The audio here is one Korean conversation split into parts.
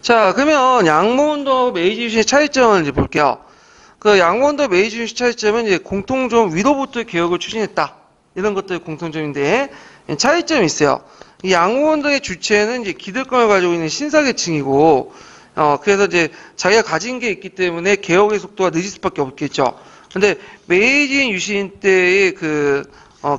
자, 그러면 양모운동 메이지 유신의 차이점을 이제 볼게요. 그 양모운동 메이지 유신 차이점은 이제 공통점 위로부터 개혁을 추진했다. 이런 것들이 공통점인데 차이점이 있어요. 이 양모운동의 주체는 이제 기득권을 가지고 있는 신사계층이고, 그래서 이제 자기가 가진 게 있기 때문에 개혁의 속도가 늦을 수밖에 없겠죠. 근데 메이지 유신 때의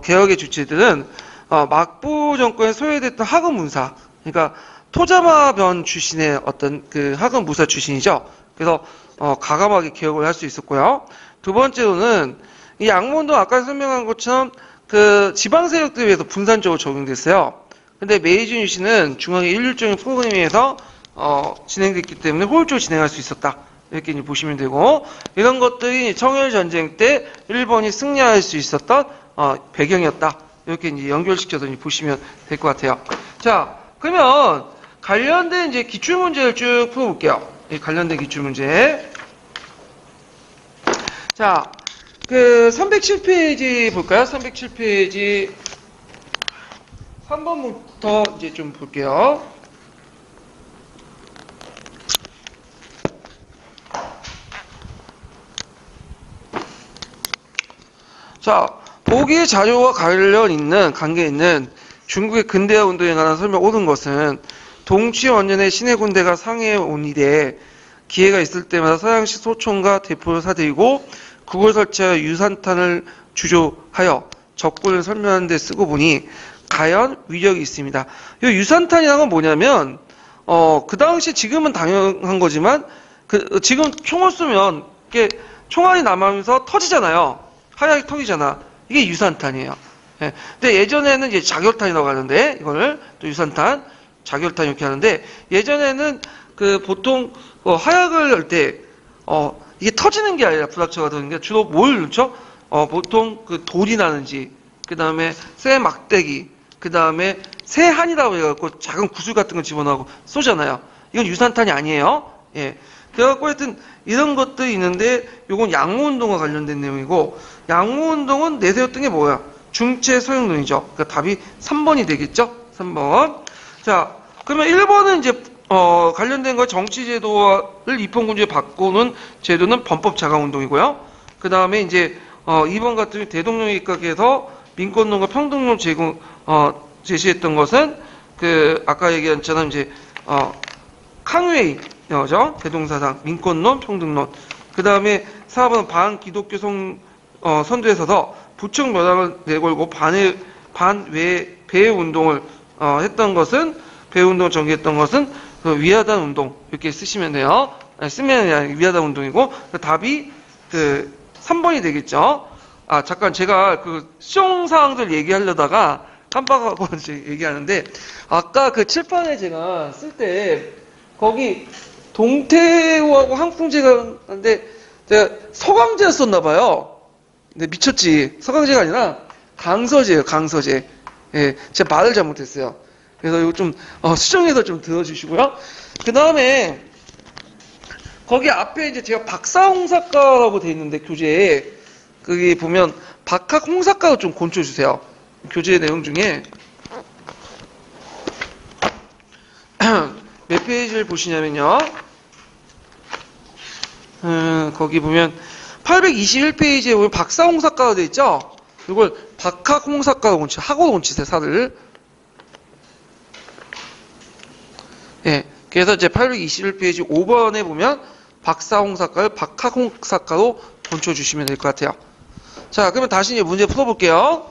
개혁의 주체들은 막부 정권에 소외됐던 하급 문사, 그러니까 토자마변 출신의 어떤 하급 무사 출신이죠. 그래서 가감하게 개혁을 할 수 있었고요. 두 번째로는 이 양모운동 아까 설명한 것처럼 지방 세력들에 의해서 분산적으로 적용됐어요. 근데 메이지 유신은 중앙의 일률적인 프로그램에 의해서 진행됐기 때문에 효율적으로 진행할 수 있었다. 이렇게 이제 보시면 되고, 이런 것들이 청일전쟁 때 일본이 승리할 수 있었던 배경이었다. 이렇게 이제 연결시켜서 이제 보시면 될 것 같아요. 자, 그러면 관련된 이제 기출문제를 쭉 풀어볼게요. 이 관련된 기출문제. 자, 307페이지 볼까요? 307페이지 3번부터 이제 좀 볼게요. 자, 보기 자료와 관계 있는 중국의 근대화 운동에 관한 설명 옳은 것은 동치 원년에 신해 군대가 상해에 온 이래 기회가 있을 때마다 서양식 소총과 대포를 사들이고 국을 설치하여 유산탄을 주조하여 적군을 설명하는 데 쓰고 보니 과연 위력이 있습니다. 이 유산탄이라는 건 뭐냐면 그 당시 지금은 당연한 거지만 지금 총을 쏘면 이게 총알이 남으면서 터지잖아요. 하얗게 터지잖아. 이게 유산탄이에요. 예. 근데 예전에는 이제 자결탄이라고 하는데, 이거를 또 유산탄, 자결탄 이렇게 하는데, 예전에는 보통 화약을 넣을 때 이게 터지는 게 아니라 불합체가 되는 게 주로 뭘 넣죠? 보통 돌이 나는지, 그 다음에 쇠 막대기, 그 다음에 쇠한이라고 해갖고 작은 구슬 같은 거 집어넣고 쏘잖아요. 이건 유산탄이 아니에요. 예. 그래갖고 하여튼 이런 것들이 있는데, 요건 양모운동과 관련된 내용이고, 양모운동은 내세웠던 게 뭐야? 중체 소용론이죠. 그러니까 답이 3번이 되겠죠? 3번. 자, 그러면 1번은 이제 관련된 거 정치제도를 입헌군주에 바꾸는 제도는 범법자강운동이고요. 그 다음에 이제 2번 같은 경우 대동령 입각에서 민권론과 평등론 제시했던 것은 아까 얘기한 것처럼 이제 캉웨이죠. 대동사상 민권론, 평등론. 그 다음에 4번은 반기독교 선두에 서서 부청 묘당을 내걸고 반외 배운동을 했던 것은, 배운동을 전개했던 것은 위하단 운동, 이렇게 쓰시면 돼요. 쓰면 위하단 운동이고, 답이 3번이 되겠죠. 아, 잠깐 제가 수용사항들 얘기하려다가 깜빡하고 이제 얘기하는데, 아까 칠판에 제가 쓸 때 거기 동태호하고 항풍제가 하는데 제가 서강제를 썼나봐요. 근데 미쳤지. 서강제가 아니라 강서제예요. 강서제. 예, 제가 말을 잘못했어요. 그래서 이거 좀 수정해서 좀 들어주시고요. 그 다음에 거기 앞에 이제 제가 박사홍사과라고 돼 있는데, 교재에 거기 보면 박학홍사과로 좀 곤쳐주세요. 교재 내용 중에 몇 페이지를 보시냐면요. 거기 보면 821페이지에 보면 박사홍사과가 되어 있죠? 이걸 박학홍사과로 학으로 곤치세요, 사를. 예. 그래서 이제 821페이지 5번에 보면 박사홍사과를 박학홍사과로 곤쳐주시면 될 것 같아요. 자, 그러면 다시 이제 문제 풀어볼게요.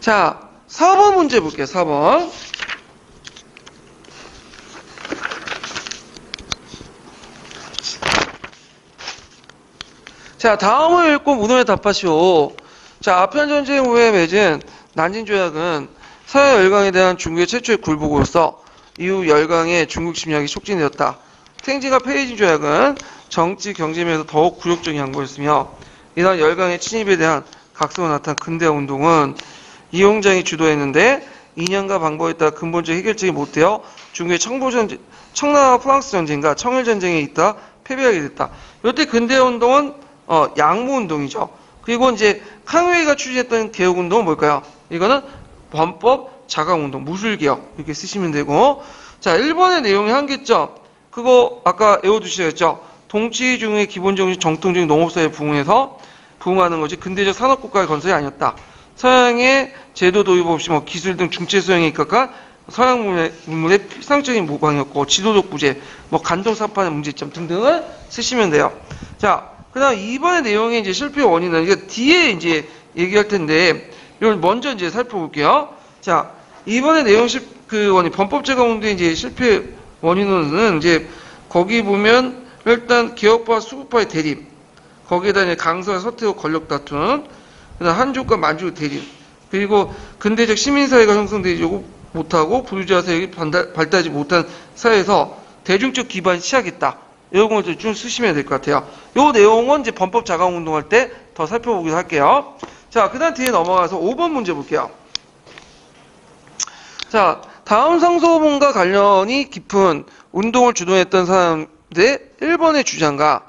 자, 4번 문제 볼게요, 4번. 자, 다음을 읽고 무덤에 답하시오. 자, 아편전쟁 후에 맺은 난징조약은 서해 열강에 대한 중국의 최초의 굴복으로서 이후 열강의 중국 침략이 촉진되었다. 탱징과 페이징 조약은 정치, 경제면에서 더욱 굴욕적인 양보였으며, 이러한 열강의 침입에 대한 각성으로 나타난 근대화 운동은 이용장이 주도했는데 2년간 방법에 따라 근본적인 해결책이 못되어 중국의 청나라 프랑스 전쟁과 청일전쟁에 있다 패배하게 됐다. 이때 근대화 운동은 양모운동이죠. 그리고 이제 캉웨이가 추진했던 개혁운동은 뭘까요? 이거는 범법 자강운동, 무술개혁 이렇게 쓰시면 되고, 자 1번의 내용의 한계점 그거 아까 외워두셔야죠. 동치 중의 기본적인 정통적인 농업사회에 부응하는 것이 근대적 산업국가의 건설이 아니었다. 서양의 제도 도입 없이 기술 등 중체 소양에 입각한 서양 문물의 필상적인 모방이었고, 지도적 부재, 간접산판의 문제점 등등을 쓰시면 돼요. 자, 그 다음 2번의 내용의 이제 실패 원인은, 이게 뒤에 이제 얘기할 텐데, 이걸 먼저 이제 살펴볼게요. 자, 2번의 내용 원인, 범법 제공 운동의 이제 실패 원인은 이제, 거기 보면, 일단 기업과 수급과의 대립, 거기에다 이제 강서와 서태후 권력 다툼, 그다음 한족과 만주의 대립, 그리고 근대적 시민사회가 형성되지 못하고 부유자 세력이 발달하지 못한 사회에서 대중적 기반이 취약했다. 이런 걸 좀 쓰시면 될 것 같아요. 이 내용은 이제 범법 자강 운동할 때 더 살펴보기로 할게요. 자, 그 다음 뒤에 넘어가서 5번 문제 볼게요. 자, 다음 상소문과 관련이 깊은 운동을 주도했던 사람들의 1번의 주장과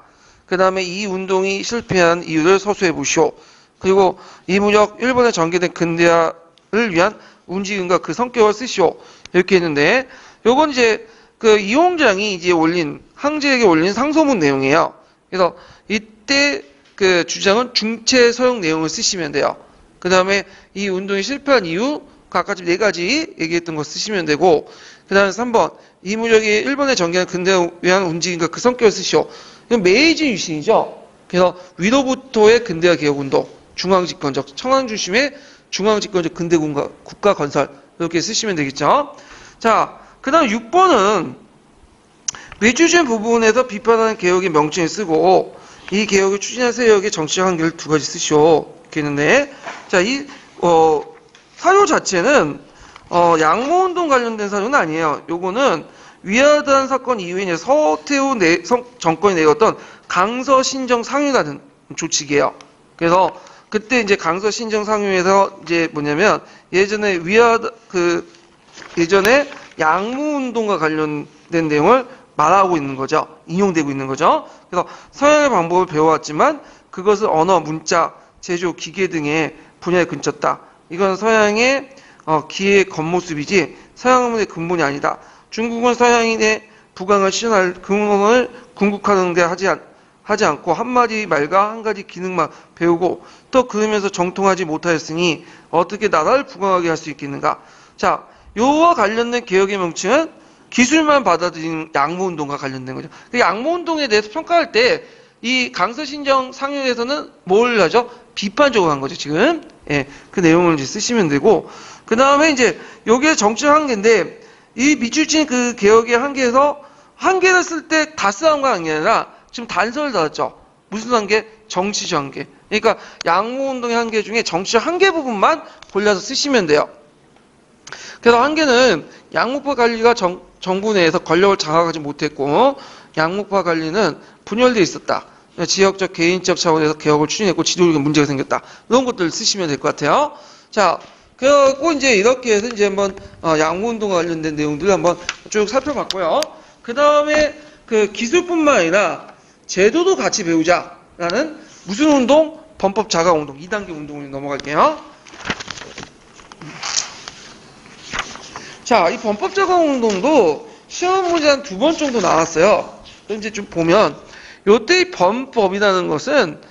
그 다음에 이 운동이 실패한 이유를 서술해 보시오. 그리고 이 무렵 일본에 전개된 근대화를 위한 움직임과 그 성격을 쓰시오. 이렇게 했는데, 요건 이제 그 이홍장이 이제 항제에게 올린 상소문 내용이에요. 그래서 이때 그 주장은 중체 서용 내용을 쓰시면 돼요. 그 다음에 이 운동이 실패한 이유, 아까 지금 4가지 얘기했던 거 쓰시면 되고, 그 다음에 3번, 이 무렵이 일본에 전개한 근대화를 위한 움직임과 그 성격을 쓰시오. 이건 메이지 유신이죠. 그래서 위로부터의 근대화 개혁운동, 중앙집권적, 청왕 중심의 중앙집권적 근대 국가 건설, 이렇게 쓰시면 되겠죠. 자, 그 다음 6번은 민주주의 부분에서 비판하는 개혁의 명칭을 쓰고, 이 개혁을 추진한 세력의 정치적 한계를 2가지 쓰시오. 이렇게 했는데, 자, 사유 자체는, 양모운동 관련된 사유는 아니에요. 요거는 위화단 사건 이후에 이제 서태후 정권이 내었던 강서 신정 상유라는 조칙이에요. 그래서 그때 이제 강서 신정 상유에서 이제 뭐냐면 예전에 예전에 양모운동과 관련된 내용을 말하고 있는 거죠. 인용되고 있는 거죠. 그래서 서양의 방법을 배워왔지만 그것을 언어, 문자, 제조, 기계 등의 분야에 근쳤다. 이건 서양의 기회의 겉모습이지 서양문의 근본이 아니다. 중국은 서양인의 부강을 실현할 근원을 궁극하는 데 하지 않고 한마디 말과 한 가지 기능만 배우고 또 그러면서 정통하지 못하였으니 어떻게 나라를 부강하게 할 수 있겠는가. 자, 요와 관련된 개혁의 명칭은 기술만 받아들인 양모운동과 관련된 거죠. 그 양모운동에 대해서 평가할 때 이 강서신정 상유에서는 뭘 하죠? 비판적으로 한 거죠, 지금. 예, 그 내용을 이제 쓰시면 되고, 그 다음에 이제 요게 정치적 한계인데, 이 미추진 그 개혁의 한계에서 한계를 쓸 때 다스함과 아니라 지금 단서를 달았죠. 무슨 한계? 정치적 한계. 그러니까 양모운동의 한계 중에 정치적 한계 부분만 골라서 쓰시면 돼요. 그래서 한계는 양목파 관리가 정부 내에서 권력을 장악하지 못했고, 양목파 관리는 분열되어 있었다. 지역적, 개인적 차원에서 개혁을 추진했고 지도력에 문제가 생겼다. 이런 것들을 쓰시면 될 것 같아요. 자, 그래갖고 이제 이렇게 해서 이제 한번 양모운동과 관련된 내용들을 한번 쭉 살펴봤고요. 그 다음에 그 기술뿐만 아니라 제도도 같이 배우자라는 무슨 운동? 범법 자각 운동, 2단계 운동으로 넘어갈게요. 자, 이 범법 자각 운동도 시험 문제 한 2번 정도 나왔어요. 이제 좀 보면 요때 범법이라는 것은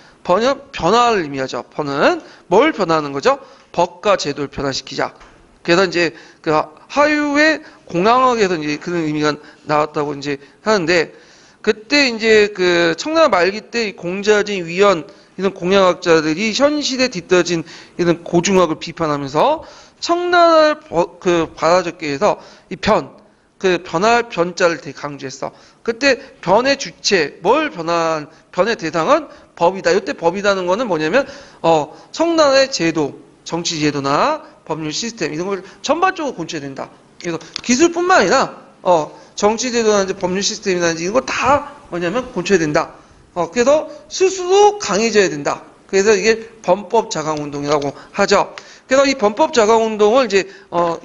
변화를 의미하죠. 번은 뭘 변화하는 거죠? 법과 제도를 변화시키자. 그래서 이제 그 하유의 공항학에서 이제 그런 의미가 나왔다고 이제 하는데, 그때 이제 그 청나라 말기 때 공자진, 위연 이런 공양학자들이 현 시대에 뒤떨어진 이런 고중학을 비판하면서 청나라를 받아적게 해서 이 변화할 변자를 되게 강조했어. 그때 변의 주체, 변의 대상은 법이다. 이때 법이라는 거는 뭐냐면, 청나라의 제도, 정치 제도나 법률 시스템, 이런 걸 전반적으로 고쳐야 된다. 그래서 기술뿐만 아니라, 정치 제도나 법률 시스템이나 이런 거 다 뭐냐면 고쳐야 된다. 그래서 스스로 강해져야 된다. 그래서 이게 범법 자강 운동이라고 하죠. 그래서 이 범법 자강 운동을 이제,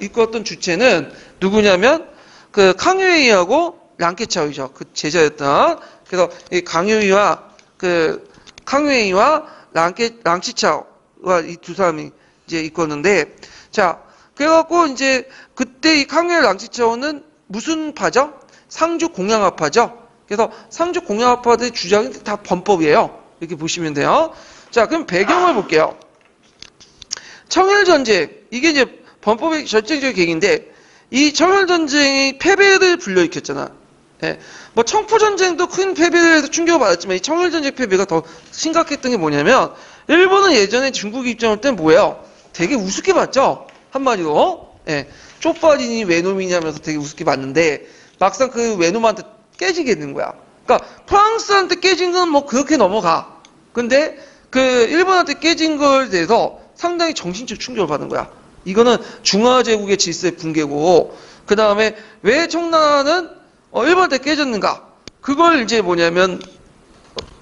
이끌었던 주체는 누구냐면, 그 강유이하고 랑케차오이죠. 그 제자였던. 그래서 이 강유이와 랑치차오가 이 두 사람이 이제 있었는데, 자, 그래갖고 이제 그때 이 강요의 랑치차오는 무슨 파죠? 상주 공양학파죠. 그래서 상주 공양학파들의 주장이 다 범법이에요. 이렇게 보시면 돼요. 자, 그럼 배경을 볼게요. 청일전쟁, 이게 이제 범법의 결정적인 계기인데, 이 청일전쟁이 패배를 불러일으켰잖아. 예. 뭐 청포전쟁도 큰 패배를 해서 충격을 받았지만 이 청일전쟁 패배가 더 심각했던 게 뭐냐면, 일본은 예전에 중국 입장을 땐 뭐예요? 되게 우습게 봤죠? 한마디로. 예. 쪽발이니 외놈이니 하면서 되게 우습게 봤는데, 막상 그 외놈한테 깨지게 되는 거야. 그러니까 프랑스한테 깨진 건 뭐 그렇게 넘어가. 근데 그 일본한테 깨진 걸 대해서 상당히 정신적 충격을 받은 거야. 이거는 중화제국의 질서의 붕괴고, 그 다음에 왜 청나라는 일본한테 깨졌는가? 그걸 이제 뭐냐면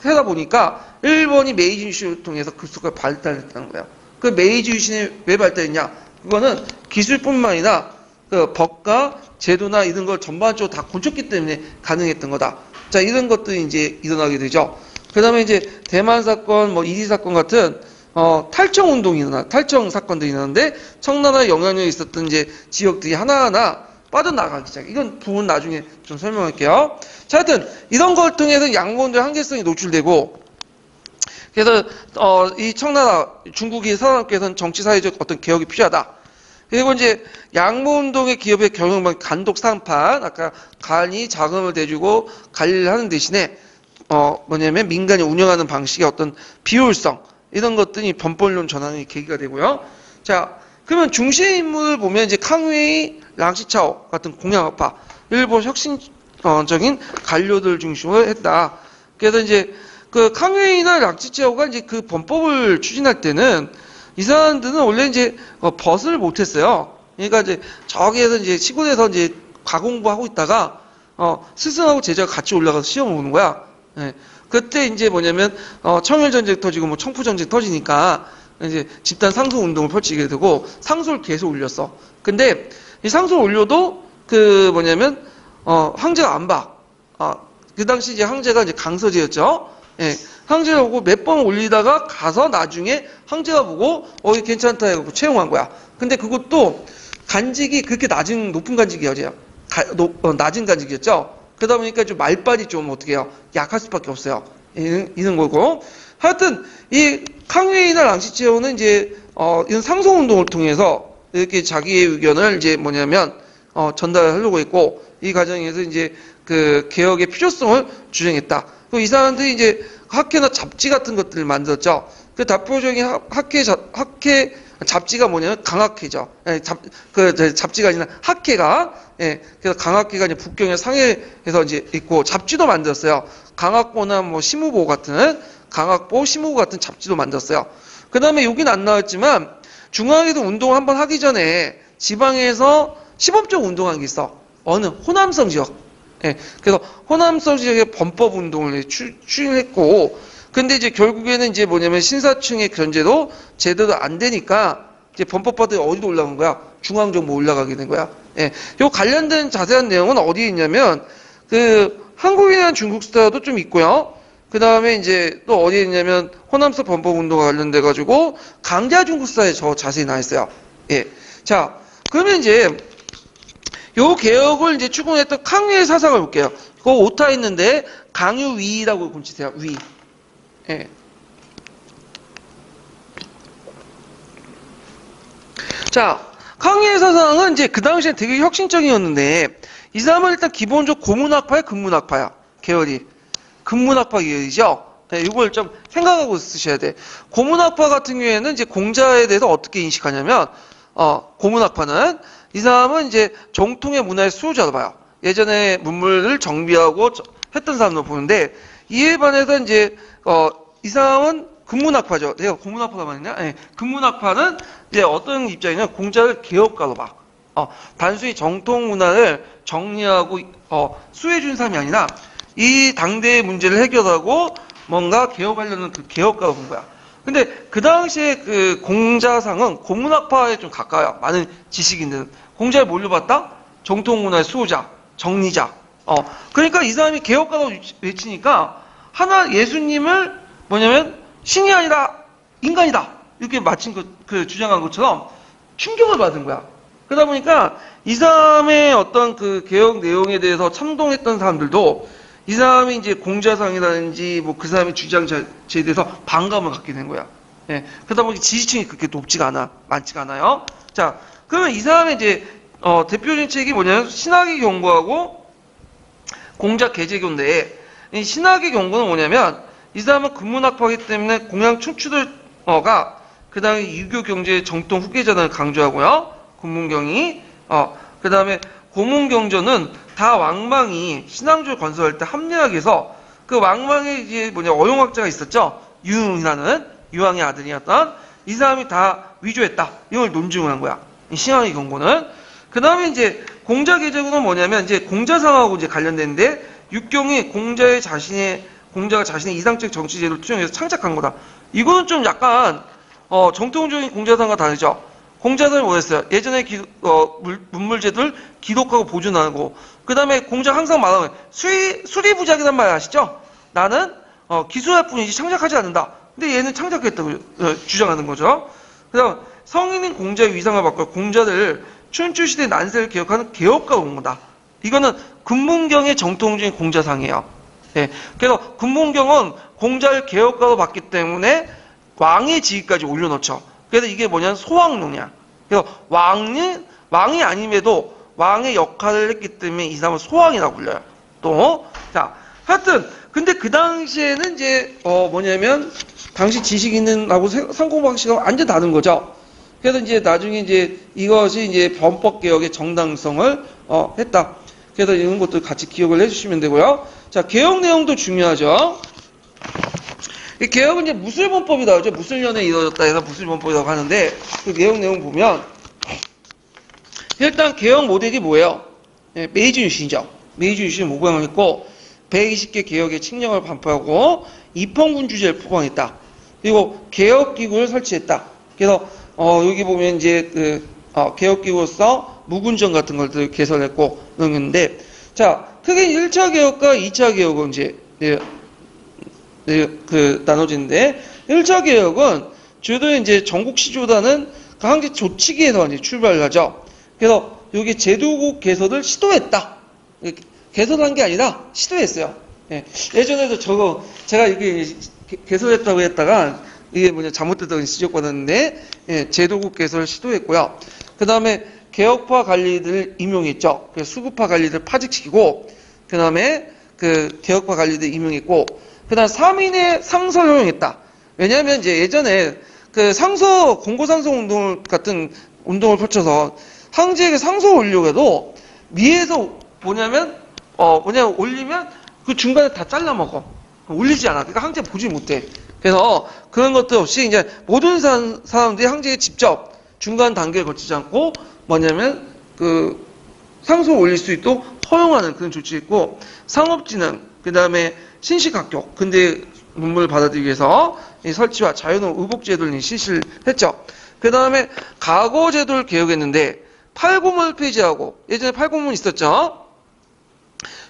해다 보니까 일본이 메이지 유신을 통해서 급속하게 발달했다는 거야. 그 메이지 유신이 왜 발달했냐? 그거는 기술뿐만 아니라 그 법과 제도나 이런 걸 전반적으로 다 고쳤기 때문에 가능했던 거다. 자, 이런 것들이 이제 일어나게 되죠. 그 다음에 이제 대만 사건, 뭐 이리 사건 같은 탈청 운동이 일어나, 탈청 사건들이 일어나는데 청나라의 영향력이 있었던 이제 지역들이 하나하나 빠져나가기 시작. 이건 부분 나중에 좀 설명할게요. 자, 하여튼 이런 걸 통해서 양모운동의 한계성이 노출되고, 그래서 이 청나라, 중국이 살아남기 위해서는 정치 사회적 어떤 개혁이 필요하다. 그리고 이제 양모운동의 기업의 경영반 간독 상판, 아까 간이 자금을 대주고 관리를 하는 대신에 뭐냐면 민간이 운영하는 방식의 어떤 비효율성, 이런 것들이 범법론 전환의 계기가 되고요. 자, 그러면 중심 인물을 보면 이제 캉웨이, 랑시차오 같은 공양학파, 일본 혁신적인 관료들 중심으로 했다. 그래서 이제 그 캉웨이나 랑시차오가 이제 그 범법을 추진할 때는 이 사람들은 원래 이제 벗을 못했어요. 그러니까 이제 저기에서 이제 시골에서 이제 과공부하고 있다가 스승하고 제자가 같이 올라가서 시험을 보는 거야. 예. 그때 이제 뭐냐면 청일전쟁 터지고 뭐 청포전쟁 터지니까 이제 집단 상소 운동을 펼치게 되고 상소를 계속 올렸어. 근데 이 상소를 올려도 그 뭐냐면 황제가 안 봐. 그 당시 이제 황제가 이제 강서제였죠. 예. 황제가 보고 몇 번 올리다가 가서 나중에 황제가 보고 이거 괜찮다 해서 채용한 거야. 근데 그것도 간직이 그렇게 높은 간직이어져요. 낮은 간직이었죠. 그러다 보니까 좀 말빨이 좀 어떻게 해요? 약할 수밖에 없어요. 이런 거고. 하여튼 이 캉웨이나 랑시체오는 이제 이런 상소 운동을 통해서 이렇게 자기의 의견을 이제 뭐냐면 전달하려고 했고, 이 과정에서 이제 그 개혁의 필요성을 주장했다. 그리고 이 사람들이 이제 학회나 잡지 같은 것들을 만들었죠. 그 대표적인 학회 잡지가 뭐냐면 강학회죠. 잡지가 아니라 학회가, 그래서 강학회가 이제 북경의 상해에서 이제 있고, 잡지도 만들었어요. 강학보나 뭐 시무보 같은, 강학보, 시무보 같은 잡지도 만들었어요. 그 다음에 여긴 안 나왔지만, 중앙에서 운동을 한번 하기 전에 지방에서 시범적 운동한 게 있어. 어느? 호남성 지역. 그래서 호남성 지역의 범법 운동을 추진했고, 근데 이제 결국에는 이제 뭐냐면 신사층의 견제도 제대로 안 되니까 이제 범법파들이 어디로 올라간 거야? 중앙정부 올라가게 된 거야. 요 관련된 자세한 내용은 어디에 있냐면 그 한국이나 중국 스타도 좀 있고요. 그 다음에 이제 또 어디에 있냐면 호남서 범법 운동과 관련돼 가지고 강자 중국 스타에 저 자세히 나와 있어요. 자, 그러면 이제 요 개혁을 이제 추구했던 캉웨이의 사상을 볼게요. 그거 오타 있는데 강유위라고 곤치세요. 위. 자, 캉웨이의 사상은 이제 그 당시에 되게 혁신적이었는데, 이 사람은 일단 기본적으로 고문학파야, 근문학파야, 계열이. 근문학파 계열이죠. 이걸 좀 생각하고 쓰셔야 돼. 고문학파 같은 경우에는 이제 공자에 대해서 어떻게 인식하냐면, 고문학파는 이 사람은 이제 정통의 문화의 수호자로 봐요. 예전에 문물을 정비하고 했던 사람으로 보는데, 이에 반해서 이제 이 사람은 근문학파죠. 내가 고문학파가 말했냐? 근문학파는 이제 어떤 입장이냐면 공자를 개혁가로 봐. 단순히 정통 문화를 정리하고 수혜준 사람이 아니라 이 당대의 문제를 해결하고 뭔가 개혁하려는 그 개혁가로 본 거야. 근데 그 당시에 그 공자상은 고문학파에 좀 가까워요. 많은 지식인들은. 공자를 뭘로 봤다? 정통 문화의 수호자, 정리자. 그러니까 이 사람이 개혁가로 외치니까 하나 예수님을 뭐냐면 신이 아니라 인간이다. 이렇게 마친 그 주장한 것처럼 충격을 받은 거야. 그러다 보니까 이 사람의 어떤 그 개혁 내용에 대해서 참동했던 사람들도 이 사람이 이제 공자상이라든지 뭐 그 사람의 주장 자체에 대해서 반감을 갖게 된 거야. 예. 그러다 보니 지지층이 그렇게 많지가 않아요. 자, 그러면 이 사람의 이제, 대표적인 책이 뭐냐면 신학의 경고하고 공자 개재교인데, 이 신학의 경고는 뭐냐면 이 사람은 근문학파이기 때문에 공양 춘추들어가 그 다음에 유교 경제의 정통 후계자를 강조하고요. 근문경이, 그 다음에 고문경전은 다 왕망이 신앙조를 건설할 때 합리학에서 그 왕망의 이제 어용학자가 있었죠. 유흥이라는 유황의 아들이었던 이 사람이 다 위조했다. 이걸 논증을 한 거야. 이 신학의 경고는. 그 다음에 이제 공자 개재고는 뭐냐면 이제 공자상하고 이제 관련되는데 육경이 공자가 자신의 이상적 정치제도를 투영해서 창작한 거다. 이거는 좀 약간 정통적인 공자상과 다르죠. 공자상이 뭐였어요? 예전에 문물제도를 기록하고 보존하고 그 다음에 공자 항상 말하는 수리부작이란 말 아시죠? 나는 기술할 뿐이지 창작하지 않는다. 근데 얘는 창작했다고 주장하는 거죠. 그 다음 성인인 공자의 위상을 바꿔 공자를 춘추시대 난세를 개혁하는 개혁가가 온 거다. 이거는 근문경의 정통적인 공자상이에요. 예. 그래서 근문경은 공자를 개혁가로 봤기 때문에 왕의 지위까지 올려놓죠. 그래서 이게 뭐냐면 소왕론이야. 그래서 왕이 아님에도 왕의 역할을 했기 때문에 이 사람은 소왕이라고 불려요. 또, 자, 하여튼, 근데 그 당시에는 이제, 뭐냐면, 당시 지식인하고 상고방식은 완전 다른 거죠. 그래서 이제 나중에 이제 이것이 이제 범법개혁의 정당성을, 했다. 그래서 이런 것들 같이 기억을 해주시면 되고요. 자, 개혁 내용도 중요하죠. 이 개혁은 이제 무술본법이 나오죠. 무술년에 이루어졌다 해서 무술본법이라고 하는데, 그 개혁 내용 보면, 일단 개혁 모델이 뭐예요? 네, 메이지 유신이죠. 메이지 유신 모방을 했고, 120개 개혁의 칙령을 반포하고, 입헌군주제를 포괄했다. 그리고 개혁기구를 설치했다. 그래서, 여기 보면 이제, 개혁기구로서 무군정 같은 것들을 개설했고, 그런 건데, 자, 크게 1차 개혁과 2차 개혁은 이제, 나눠지는데, 1차 개혁은 주로 이제 전국시조단은 그 항제 조치기에서 이제 출발을 하죠. 그래서 여기 제도국 개설을 시도했다. 개설한 게 아니라 시도했어요. 예. 예전에도 제가 이게 개설했다고 했다가 이게 잘못됐다고 지적받았는데, 예, 제도국 개설을 시도했고요. 그 다음에 개혁파 관리들을 임용했죠. 수구파 관리들 파직시키고, 그 다음에 개혁파 관리들 임용했고, 그 다음 3인의 상서 허용했다. 왜냐하면 이제 예전에 공고상서 운동 같은 운동을 펼쳐서 황제에게 상소를 올리려고 해도 위에서 올리면 그 중간에 다 잘라먹어. 올리지 않아. 그러니까 황제 보지 못해. 그래서 그런 것도 없이 이제 모든 사람들이 황제에 직접 중간 단계를 거치지 않고 상소를 올릴 수 있도록 허용하는 그런 조치였고, 상업진흥, 그 다음에 신식학교, 근대 문물을 받아들이기 위해서 설치와 자유노 의복제도를 실시를 했죠. 그 다음에 가거제도를 개혁했는데, 팔고문을 폐지하고, 예전에 팔고문 있었죠?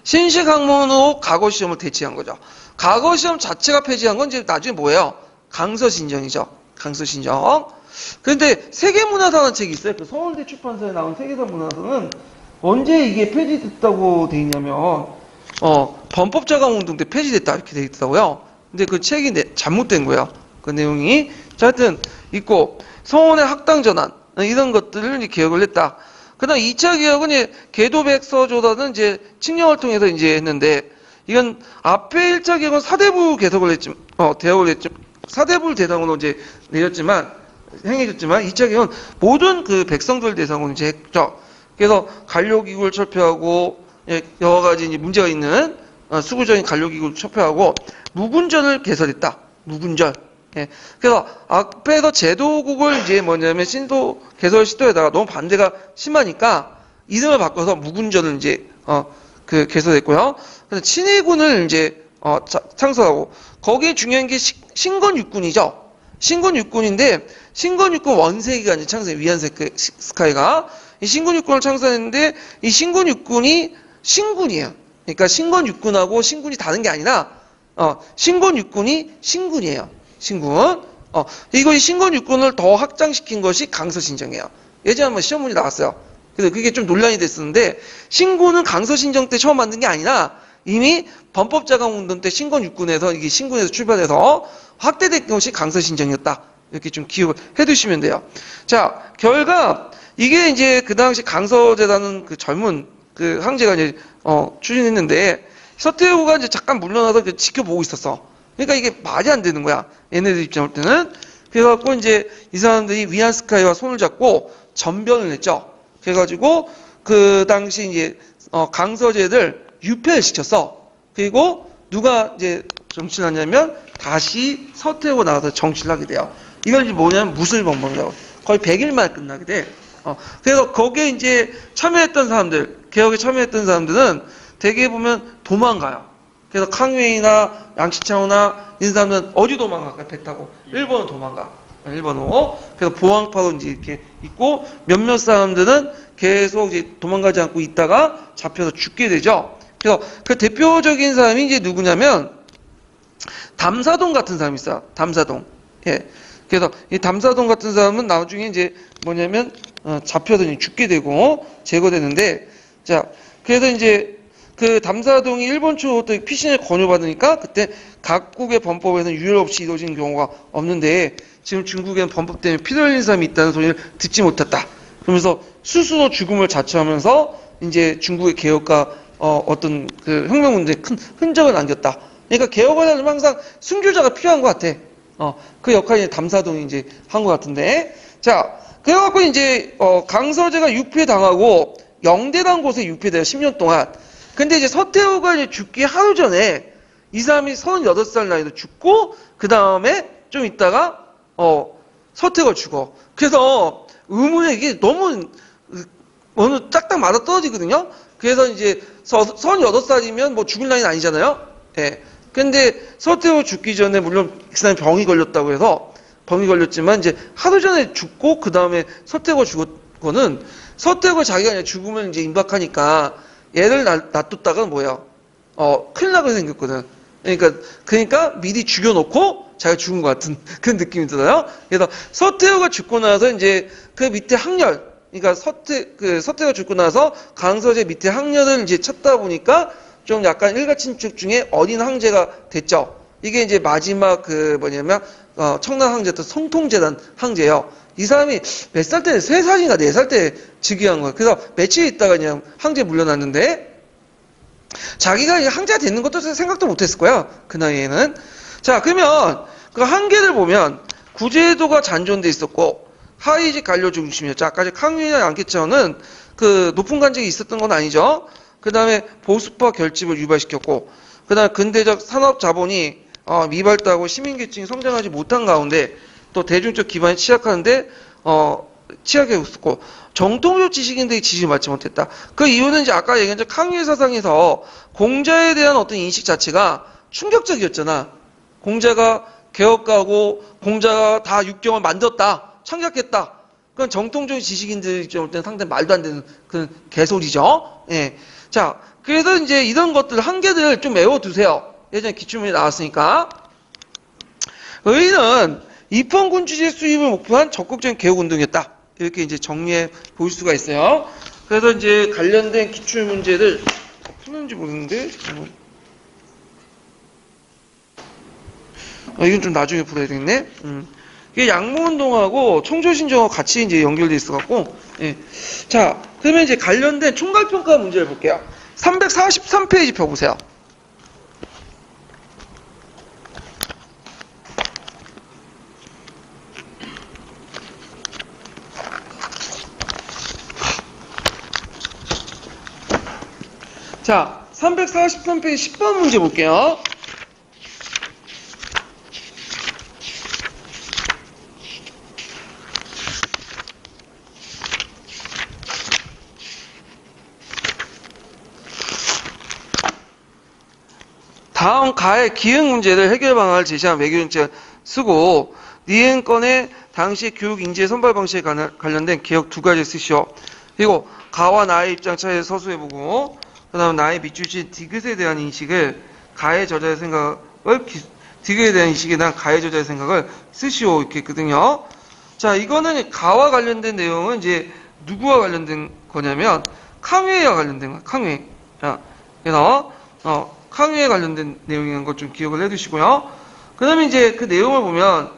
신식학문으로 가거시험을 대체한 거죠. 가거시험 자체가 폐지한 건 이제 나중에 뭐예요? 강서신정이죠. 강서신정. 그런데 세계문화사라는 책이 있어요. 그 서울대 출판사에 나온 세계문화사는 언제 이게 폐지됐다고 돼 있냐면, 범법자강운동 때 폐지됐다 이렇게 돼 있더라고요. 근데 그 책이 잘못된 거예요. 그 내용이. 자, 하여튼 있고, 성원의 학당전환 이런 것들을 이제 개혁을 했다. 그다음 2차 개혁은 계도백서조단은 이제 칙령을 통해서 이제 했는데, 이건 앞에 1차 개혁은 사대부 개혁을 사대부를 대상으로 이제 행해졌지만 2차 개혁은 모든 그 백성들 대상으로 이제 했죠. 그래서 관료기구를 철폐하고, 여러 가지 이제 문제가 있는 수구적인 관료기구를 철폐하고 무군전을 개설했다. 무군전. 예. 그래서 앞에서 제도국을 이제 신도 개설 시도에다가 너무 반대가 심하니까 이름을 바꿔서 무군전을 이제 개설했고요. 그래서 친위군을 이제 창설하고, 거기에 중요한 게 신건육군이죠. 신건육군인데, 신건육군 원세기가 이제 창설해, 위안스카이가 이 신건육군을 창설했는데, 이 신건육군이 신군이에요. 그러니까 신건육군하고 신군이 다른 게 아니라 신건육군이 신군이에요. 신군. 이거 신건육군을 더 확장시킨 것이 강서신정이에요. 예전에 한번 시험 문제 나왔어요. 그래서 그게 좀 논란이 됐었는데, 신고는 강서신정 때 처음 만든 게 아니라 이미 범법자강운동 때 신건 육군에서, 이게 신군에서 출발해서 확대된 것이 강서신정이었다. 이렇게 좀 기억을 해두시면 돼요. 자, 결과 이게 이제 그 당시 강서재단은 그 젊은 그 황제가 이제 추진했는데, 서태후가 이제 잠깐 물러나서 지켜보고 있었어. 그러니까 이게 말이 안 되는 거야. 얘네들 입장할 때는. 그래갖고 이제 이 사람들이 위안스카이와 손을 잡고 전변을 했죠. 그래가지고 그 당시 이제 강서제들 유폐를 시켰어. 그리고 누가 이제 정치를 하냐면 다시 서태후가 나와서 정치를 하게 돼요. 이건 이제 뭐냐면 무술범범이라고. 거의 100일 만에 끝나게 돼. 그래서 거기에 이제 참여했던 사람들, 개혁에 참여했던 사람들은 대개 보면 도망가요. 그래서康源이나 양치창호나 이런 사람들은 어디 도망갈까? 배 타고. 일본으로 도망가. 일본으로. 그래서 보항파로 이제 이렇게 있고, 몇몇 사람들은 계속 이제 도망가지 않고 있다가 잡혀서 죽게 되죠. 그래서 그 대표적인 사람이 이제 누구냐면, 담사동 같은 사람이 있어요. 담사동. 예. 그래서 이 담사동 같은 사람은 나중에 이제 뭐냐면, 잡혀서 죽게 되고, 제거되는데, 자, 그래서 이제 그 담사동이 일본 초부터 피신을 권유받으니까 그때 각국의 범법에는 유혈 없이 이루어진 경우가 없는데 지금 중국에는 범법 때문에 피 흘린 사람이 있다는 소리를 듣지 못했다. 그러면서 스스로 죽음을 자처하면서 이제 중국의 개혁과 어떤 그 혁명운동에 큰 흔적을 남겼다. 그러니까 개혁을 하려면 항상 순교자가 필요한 것 같아. 그 역할이 담사동이 이제 한 것 같은데. 자, 그래갖고 이제 강서제가 유폐당하고 영대란 곳에 유폐돼요. 10년 동안. 근데 이제 서태후가 이제 죽기 하루 전에 이 사람이 38살 나이로 죽고 그 다음에 좀 있다가 서태후가 죽어. 그래서 의문에 이게 너무 어느 딱딱 맞아 떨어지거든요. 그래서 이제 38살이면 뭐 죽을 나이는 아니잖아요. 예. 근데 서태후 죽기 전에 물론 그 사람이 병이 걸렸다고 해서 병이 걸렸지만 이제 하루 전에 죽고 그 다음에 서태후가 죽었고는 서태후가 자기가 이제 죽음을 이제 임박하니까 얘를 놔뒀다가 뭐야? 큰일 나게 생겼거든. 그러니까 미리 죽여놓고 자기가 죽은 것 같은 그런 느낌이 들어요. 그래서 서태후가 죽고 나서 이제 그 밑에 항렬, 그러니까 서태후가 죽고 나서 강서제 밑에 항렬을 이제 찾다 보니까 좀 약간 일가친척 중에 어린 황제가 됐죠. 이게 이제 마지막 그 뭐냐면 청남 황제였던 성통재단 황제예요. 이 사람이 몇 살 때, 3살인가 4살 때 즉위한 거야. 그래서 며칠 있다가 그냥 황제 물러났는데, 자기가 황제가 되는 것도 생각도 못했을 거야. 그 나이에는. 자, 그러면 그 한계를 보면 구제도가 잔존돼 있었고, 하위직 관료 중심이었죠. 아까康源이나 양키차오는 그 높은 관직이 있었던 건 아니죠. 그 다음에 보수파 결집을 유발시켰고, 그 다음에 근대적 산업 자본이 미발달하고 시민계층이 성장하지 못한 가운데, 또 대중적 기반이 취약하는데 취약해 있었고 정통적 지식인들이 지지를 받지 못했다. 그 이유는 이제 아까 얘기한康源 사상에서 공자에 대한 어떤 인식 자체가 충격적이었잖아. 공자가 개혁가고 공자가 다 육경을 만들었다, 창작했다. 그건 정통적 지식인들 입장을 때는 상당히 말도 안 되는 그런 개소리죠. 예. 자, 그래서 이제 이런 것들 한계들을 좀 외워두세요. 예전에 기출문제 나왔으니까. 의의는 입헌군주제 수립을 목표한 적극적인 개혁운동이었다. 이렇게 이제 정리해 볼 수가 있어요. 그래서 이제 관련된 기출문제들 풀는지 모르는데, 이건 좀 나중에 풀어야 되겠네. 이게 양모운동하고 청조신정하고 같이 이제 연결돼 있어갖고, 예. 자, 그러면 이제 관련된 총괄평가 문제를 볼게요. 343페이지 펴보세요. 자, 343페이지 10번 문제 볼게요. 다음 가의 기흥 문제를 해결 방안을 제시한 외교정책을 쓰고 니은건의 당시 교육 인재 선발 방식에 관련된 개혁 2가지 쓰시오. 그리고 가와 나의 입장 차이를 서술해보고 그 다음 나의 밑줄친 디귿에 대한 인식을 가의 저자의 생각을 디귿에 대한 인식에 대한 가의 저자의 생각을 쓰시오 이렇게 했거든요. 자, 이거는 가와 관련된 내용은 이제 누구와 관련된 거냐면抗회와 관련된 거야.抗회. 자, 그래서抗회에 관련된 내용인 것 좀 기억을 해두시고요. 그 다음에 이제 그 내용을 보면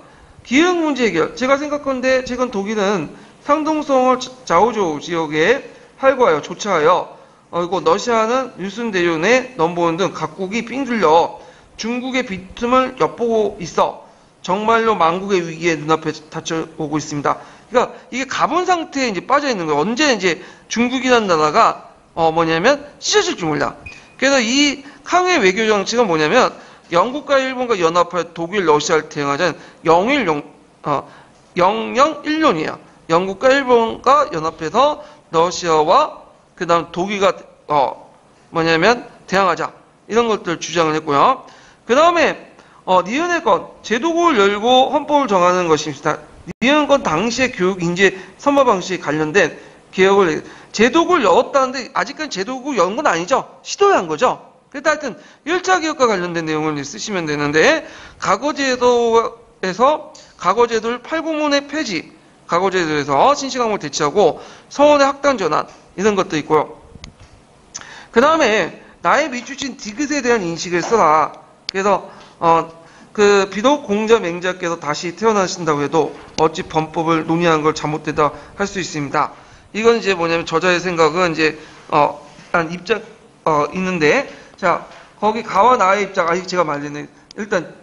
기흥 문제 해결. 제가 생각컨대 최근 독일은 상동성을 좌우조 지역에 활과하여 조차하여 그리고 러시아는 유순대련의 넘버원 등 각국이 삥둘려 중국의 빈틈을 엿보고 있어 정말로 망국의 위기에 눈앞에 닥쳐오고 있습니다. 그러니까 이게 가본 상태에 이제 빠져 있는 거예요. 언제 이제 중국이라는 나라가 뭐냐면 찢어질 줄 몰라. 그래서 이抗회 외교 정책은 뭐냐면 영국과 일본과 연합하여 독일, 러시아를 대응하자는 001론이에요. 영국과 일본과 연합해서 러시아와 그 다음 독일과 뭐냐면 대항하자 이런 것들 주장을 했고요. 그 다음에 니은의 건 제도국을 열고 헌법을 정하는 것입니다. 니은 건 당시의 교육 인재 선발 방식에 관련된 개혁을 제도국을 열었다는데 아직까지 제도국을 연 건 아니죠. 시도한 거죠. 그래서 하여튼 1차 개혁과 관련된 내용을 쓰시면 되는데 과거제도에서 과거제도를 8구문의 폐지 과거제도에서 신시강을 대체하고 서원의 학당 전환 이런 것도 있고요. 그 다음에 나의 미추신 디귿에 대한 인식을 써라. 그래서 비록 공자 맹자께서 다시 태어나신다고 해도 어찌 범법을 논의한 걸 잘못되다 할 수 있습니다. 이건 이제 뭐냐면 저자의 생각은 이제 입장 있는데 자 거기 가와 나의 입장 아직 제가 말했네. 일단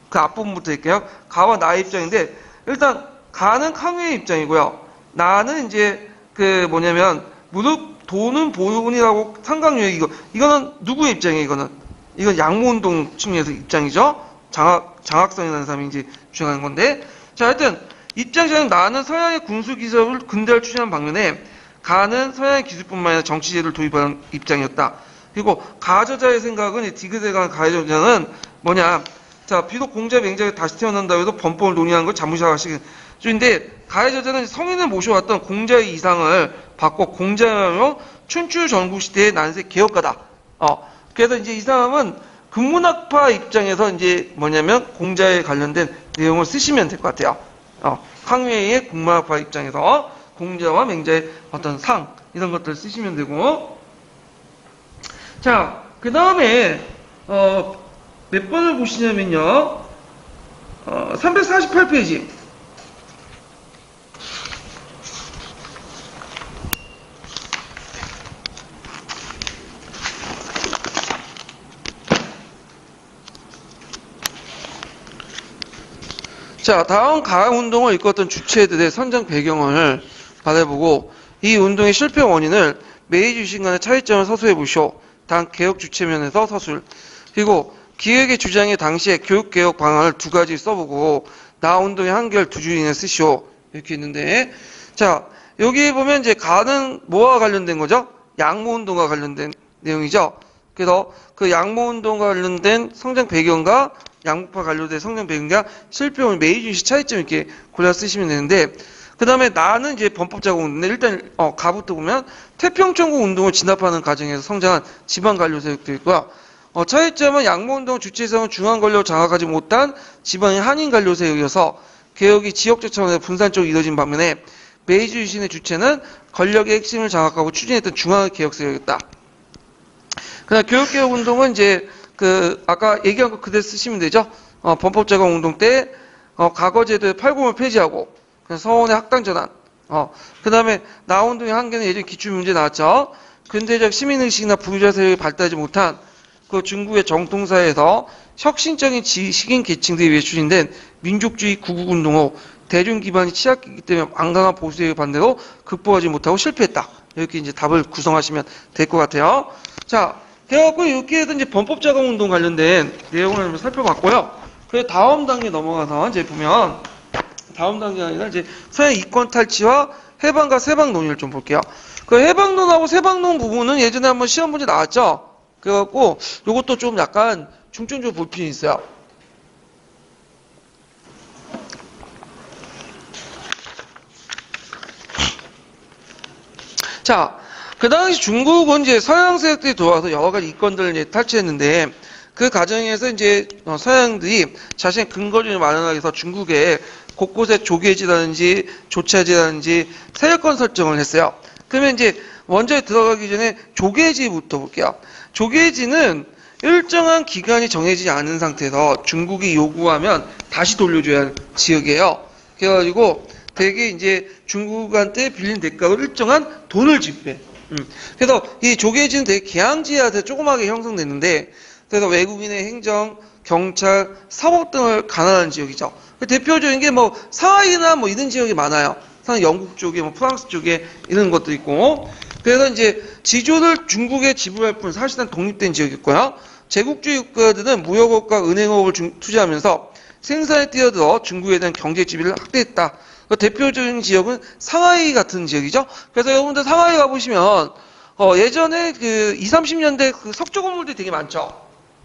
그 앞부분부터 할게요. 가와 나의 입장인데 일단 가는抗회의 입장이고요. 나는 이제 그 뭐냐면 무릎 도는 보훈이라고 상강유의 이거는 누구의 입장이에요? 이건 양모운동 측면에서 입장이죠. 장학선이라는 사람이 이제 주장하는 건데 자 하여튼 입장에서는 나는 서양의 군수기술을 근대화를 추진하는 방면에 가는 서양의 기술뿐만 아니라 정치제도를 도입하는 입장이었다. 그리고 가저자의 생각은 디귿에 관한 가저자는 뭐냐 자 비록 공자 맹자가 다시 태어난다고 해도 범법을 논의하는 걸 자무시하시는 인데 가해저자는 성인을 모셔왔던 공자의 이상을 바꿔 공자로 춘추 전국시대의 난세 개혁가다. 그래서 이제 이 사람은 근문학파 입장에서 이제 뭐냐면 공자에 관련된 내용을 쓰시면 될 것 같아요. 항회의 근문학파 입장에서 공자와 맹자의 어떤 상 이런 것들을 쓰시면 되고 자 그 다음에 몇 번을 보시냐면요 348페이지 자, 다음 가운동을 이끌었던 주체들의 선정 배경을 바라보고 이 운동의 실패 원인을 메이지 유신 간의 차이점을 서술해 보시오. 단 개혁 주체면에서 서술. 그리고 기획의 주장에 당시에 교육개혁 방안을 두 가지 써보고 나 운동의 한결 두 줄이나 쓰시오. 이렇게 있는데 자, 여기 보면 이제 가는 뭐와 관련된 거죠? 양모운동과 관련된 내용이죠. 그래서 그 양모운동과 관련된 성장 배경과 양국파 관료된 성장 배경과 실패원 메이지 유신 차이점 이렇게 골라 쓰시면 되는데 그 다음에 나는 이제 범법자공인데 일단 가부터 보면 태평천국 운동을 진압하는 과정에서 성장한 지방관료세력도 있고요. 차이점은 양모운동 주체성은 중앙관료 장악하지 못한 지방의 한인관료세력이어서 개혁이 지역적 차원에서 분산적으로 이뤄진 반면에 메이지 유신의 주체는 권력의 핵심을 장악하고 추진했던 중앙의 개혁세력이었다. 그다음 교육개혁 운동은 이제 아까 얘기한 거 그대로 쓰시면 되죠. 범법자공 운동 때 과거제도의 8구문을 폐지하고 서원의 학당 전환. 그 다음에 나운동의 한계는 예전 기출문제 나왔죠. 근대적 시민의식이나 부유자 세력이 발달하지 못한 그 중국의 정통사회에서 혁신적인 지식인 계층들에 의해 추진된 민족주의 구국운동 후 대중 기반이 취약했기 때문에 완강한 보수세력의 반대로 극복하지 못하고 실패했다. 이렇게 이제 답을 구성하시면 될 것 같아요. 자, 그래갖고 이렇게 해서 이제 범법자금운동 관련된 내용을 한번 살펴봤고요. 그 다음 단계 넘어가서 이제 보면 다음 단계가 아니라 이제 서양 이권 탈취와 해방과 세방 논의를 좀 볼게요. 그 해방론하고 세방론 부분은 예전에 한번 시험 문제 나왔죠. 그래갖고 이것도 좀 약간 중점적으로 볼 필요가 있어요. 자, 그 당시 중국은 이제 서양 세력들이 들어와서 여러 가지 이권들을 이제 탈취했는데 그 과정에서 이제 서양들이 자신의 근거리를 마련하기 위해서 중국에 곳곳에 조계지라든지 조차지라든지 세력권 설정을 했어요. 그러면 이제 먼저 들어가기 전에 조계지부터 볼게요. 조계지는 일정한 기간이 정해지지 않은 상태에서 중국이 요구하면 다시 돌려줘야 할 지역이에요. 그래가지고 되게 이제 중국한테 빌린 대가로 일정한 돈을 지급해. 그래서 이 조계지는 되게 개항지하에서 조그맣게 형성됐는데, 그래서 외국인의 행정, 경찰, 사법 등을 관할하는 지역이죠. 대표적인 게 뭐 상하이나 뭐 이런 지역이 많아요. 상하이 영국 쪽에, 뭐 프랑스 쪽에 이런 것도 있고. 그래서 이제 지조를 중국에 지불할 뿐 사실상 독립된 지역이고요. 제국주의 국가들은 무역업과 은행업을 투자하면서 생산에 뛰어들어 중국에 대한 경제 지위를 확대했다. 대표적인 지역은 상하이 같은 지역이죠. 그래서 여러분들 상하이 가보시면 예전에 그 20, 30년대 그 석조 건물들이 되게 많죠.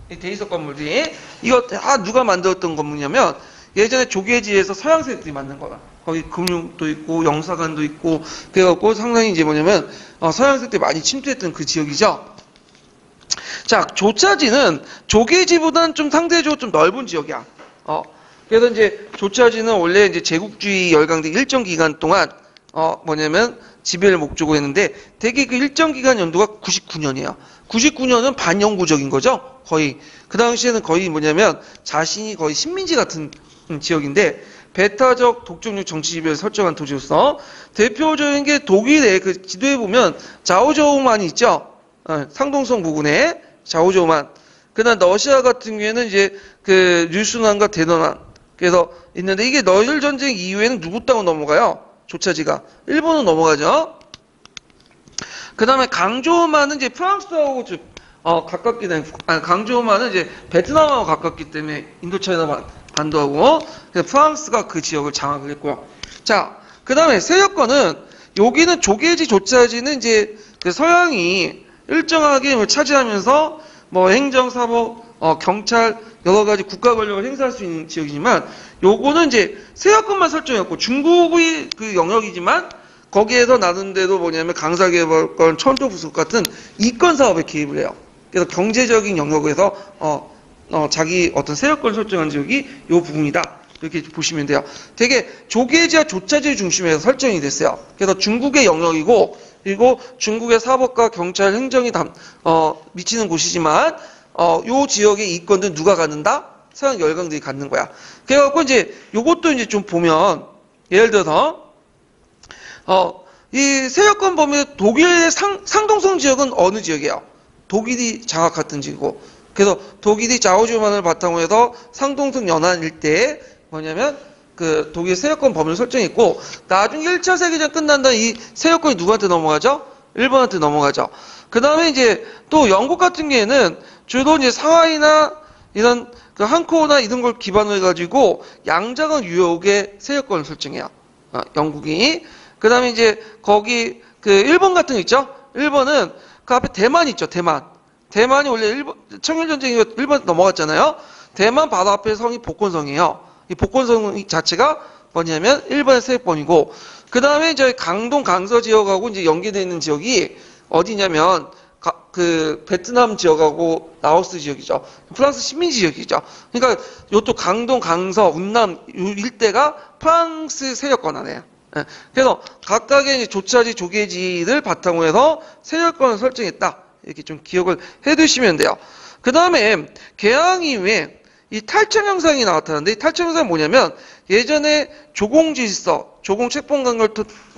대리석 건물들이. 이거 다 누가 만들었던 건물이냐면 예전에 조계지에서 서양 세력들이 만든 거라. 거기 금융도 있고 영사관도 있고 그래갖고 상당히 이제 뭐냐면 서양 세력들이 많이 침투했던 그 지역이죠. 자, 조차지는 조계지보다는 좀 상대적으로 좀 넓은 지역이야. 그래서 이제 조차지는 원래 이제 제국주의 열강대 일정 기간 동안 뭐냐면 지배를 목적으로 했는데 되게 그 일정 기간 연도가 99년이에요. 99년은 반영구적인 거죠. 거의 그 당시에는 거의 뭐냐면 자신이 거의 식민지 같은 지역인데 배타적 독점적 정치 지배를 설정한 도시로서 대표적인 게 독일의 그 지도에 보면 자오저우만이 있죠. 상동성 부근에 자오저우만. 그다음 러시아 같은 경우에는 이제 그 류순왕과 대너난 그래서 있는데 이게 러일 전쟁 이후에는 누구 땅으로 넘어가요? 조차지가 일본으로 넘어가죠. 그 다음에 강조우만은 이제 프랑스하고 가깝기 때문에 강조우만은 이제 베트남하고 가깝기 때문에 인도차이나 반도하고 그래서 프랑스가 그 지역을 장악을 했고요. 자, 그 다음에 세력권은 여기는 조계지 조차지는 이제 그 서양이 일정하게 차지하면서 뭐 행정, 사법, 경찰 여러 가지 국가 권력을 행사할 수 있는 지역이지만 요거는 이제 세력권만 설정했고 중국의 그 영역이지만 거기에서 나름대로 뭐냐면 강사개발권, 철도부속 같은 이권 사업에 개입을 해요. 그래서 경제적인 영역에서 자기 어떤 세력권 설정한 지역이 요 부분이다. 이렇게 보시면 돼요. 되게 조계지와 조차지를 중심에서 설정이 됐어요. 그래서 중국의 영역이고 그리고 중국의 사법과 경찰, 행정이 미치는 곳이지만 요 지역의 이권들 누가 갖는다? 서양 열강들이 갖는 거야. 그래갖고 이제 요것도 이제 좀 보면 예를 들어서 이 세력권 보면 독일의 상동성 지역은 어느 지역이에요? 독일이 장악했던 지역이고 그래서 독일이 자오주만을 바탕으로 해서 상동성 연안 일대에 뭐냐면 그 독일 세력권 범위를 설정했고 나중에 1차 세계대전 끝난 다음에 이 세력권이 누구한테 넘어가죠? 일본한테 넘어가죠. 그 다음에 이제 또 영국 같은 경우에는 주로 이제 상하이나 이런 그 한코나 이런 걸 기반으로 해가지고 양자간 유역의 세력권을 설정해요. 영국이. 그 다음에 이제 거기 그 일본 같은 거 있죠? 일본은 그 앞에 대만 있죠, 대만. 대만이 원래 청일전쟁이 일본 넘어갔잖아요. 대만 바로 앞에 성이 복권성이에요. 이 복권성 자체가 뭐냐면 일본의 세력권이고, 그 다음에 저희 강동 강서 지역하고 이제 연계되어 있는 지역이 어디냐면, 그 베트남 지역하고 라오스 지역이죠. 프랑스 식민 지역이죠. 그러니까 요또 강동, 강서, 운남 일대가 프랑스 세력권 안에요. 그래서 각각의 이제 조차지, 조계지를 바탕으로 해서 세력권을 설정했다. 이렇게 좀 기억을 해두시면 돼요. 그 다음에 개항 이후에 이 탈청 현상이 나타나는데 이 탈청 현상이 뭐냐면 예전에 조공질서, 조공책봉관을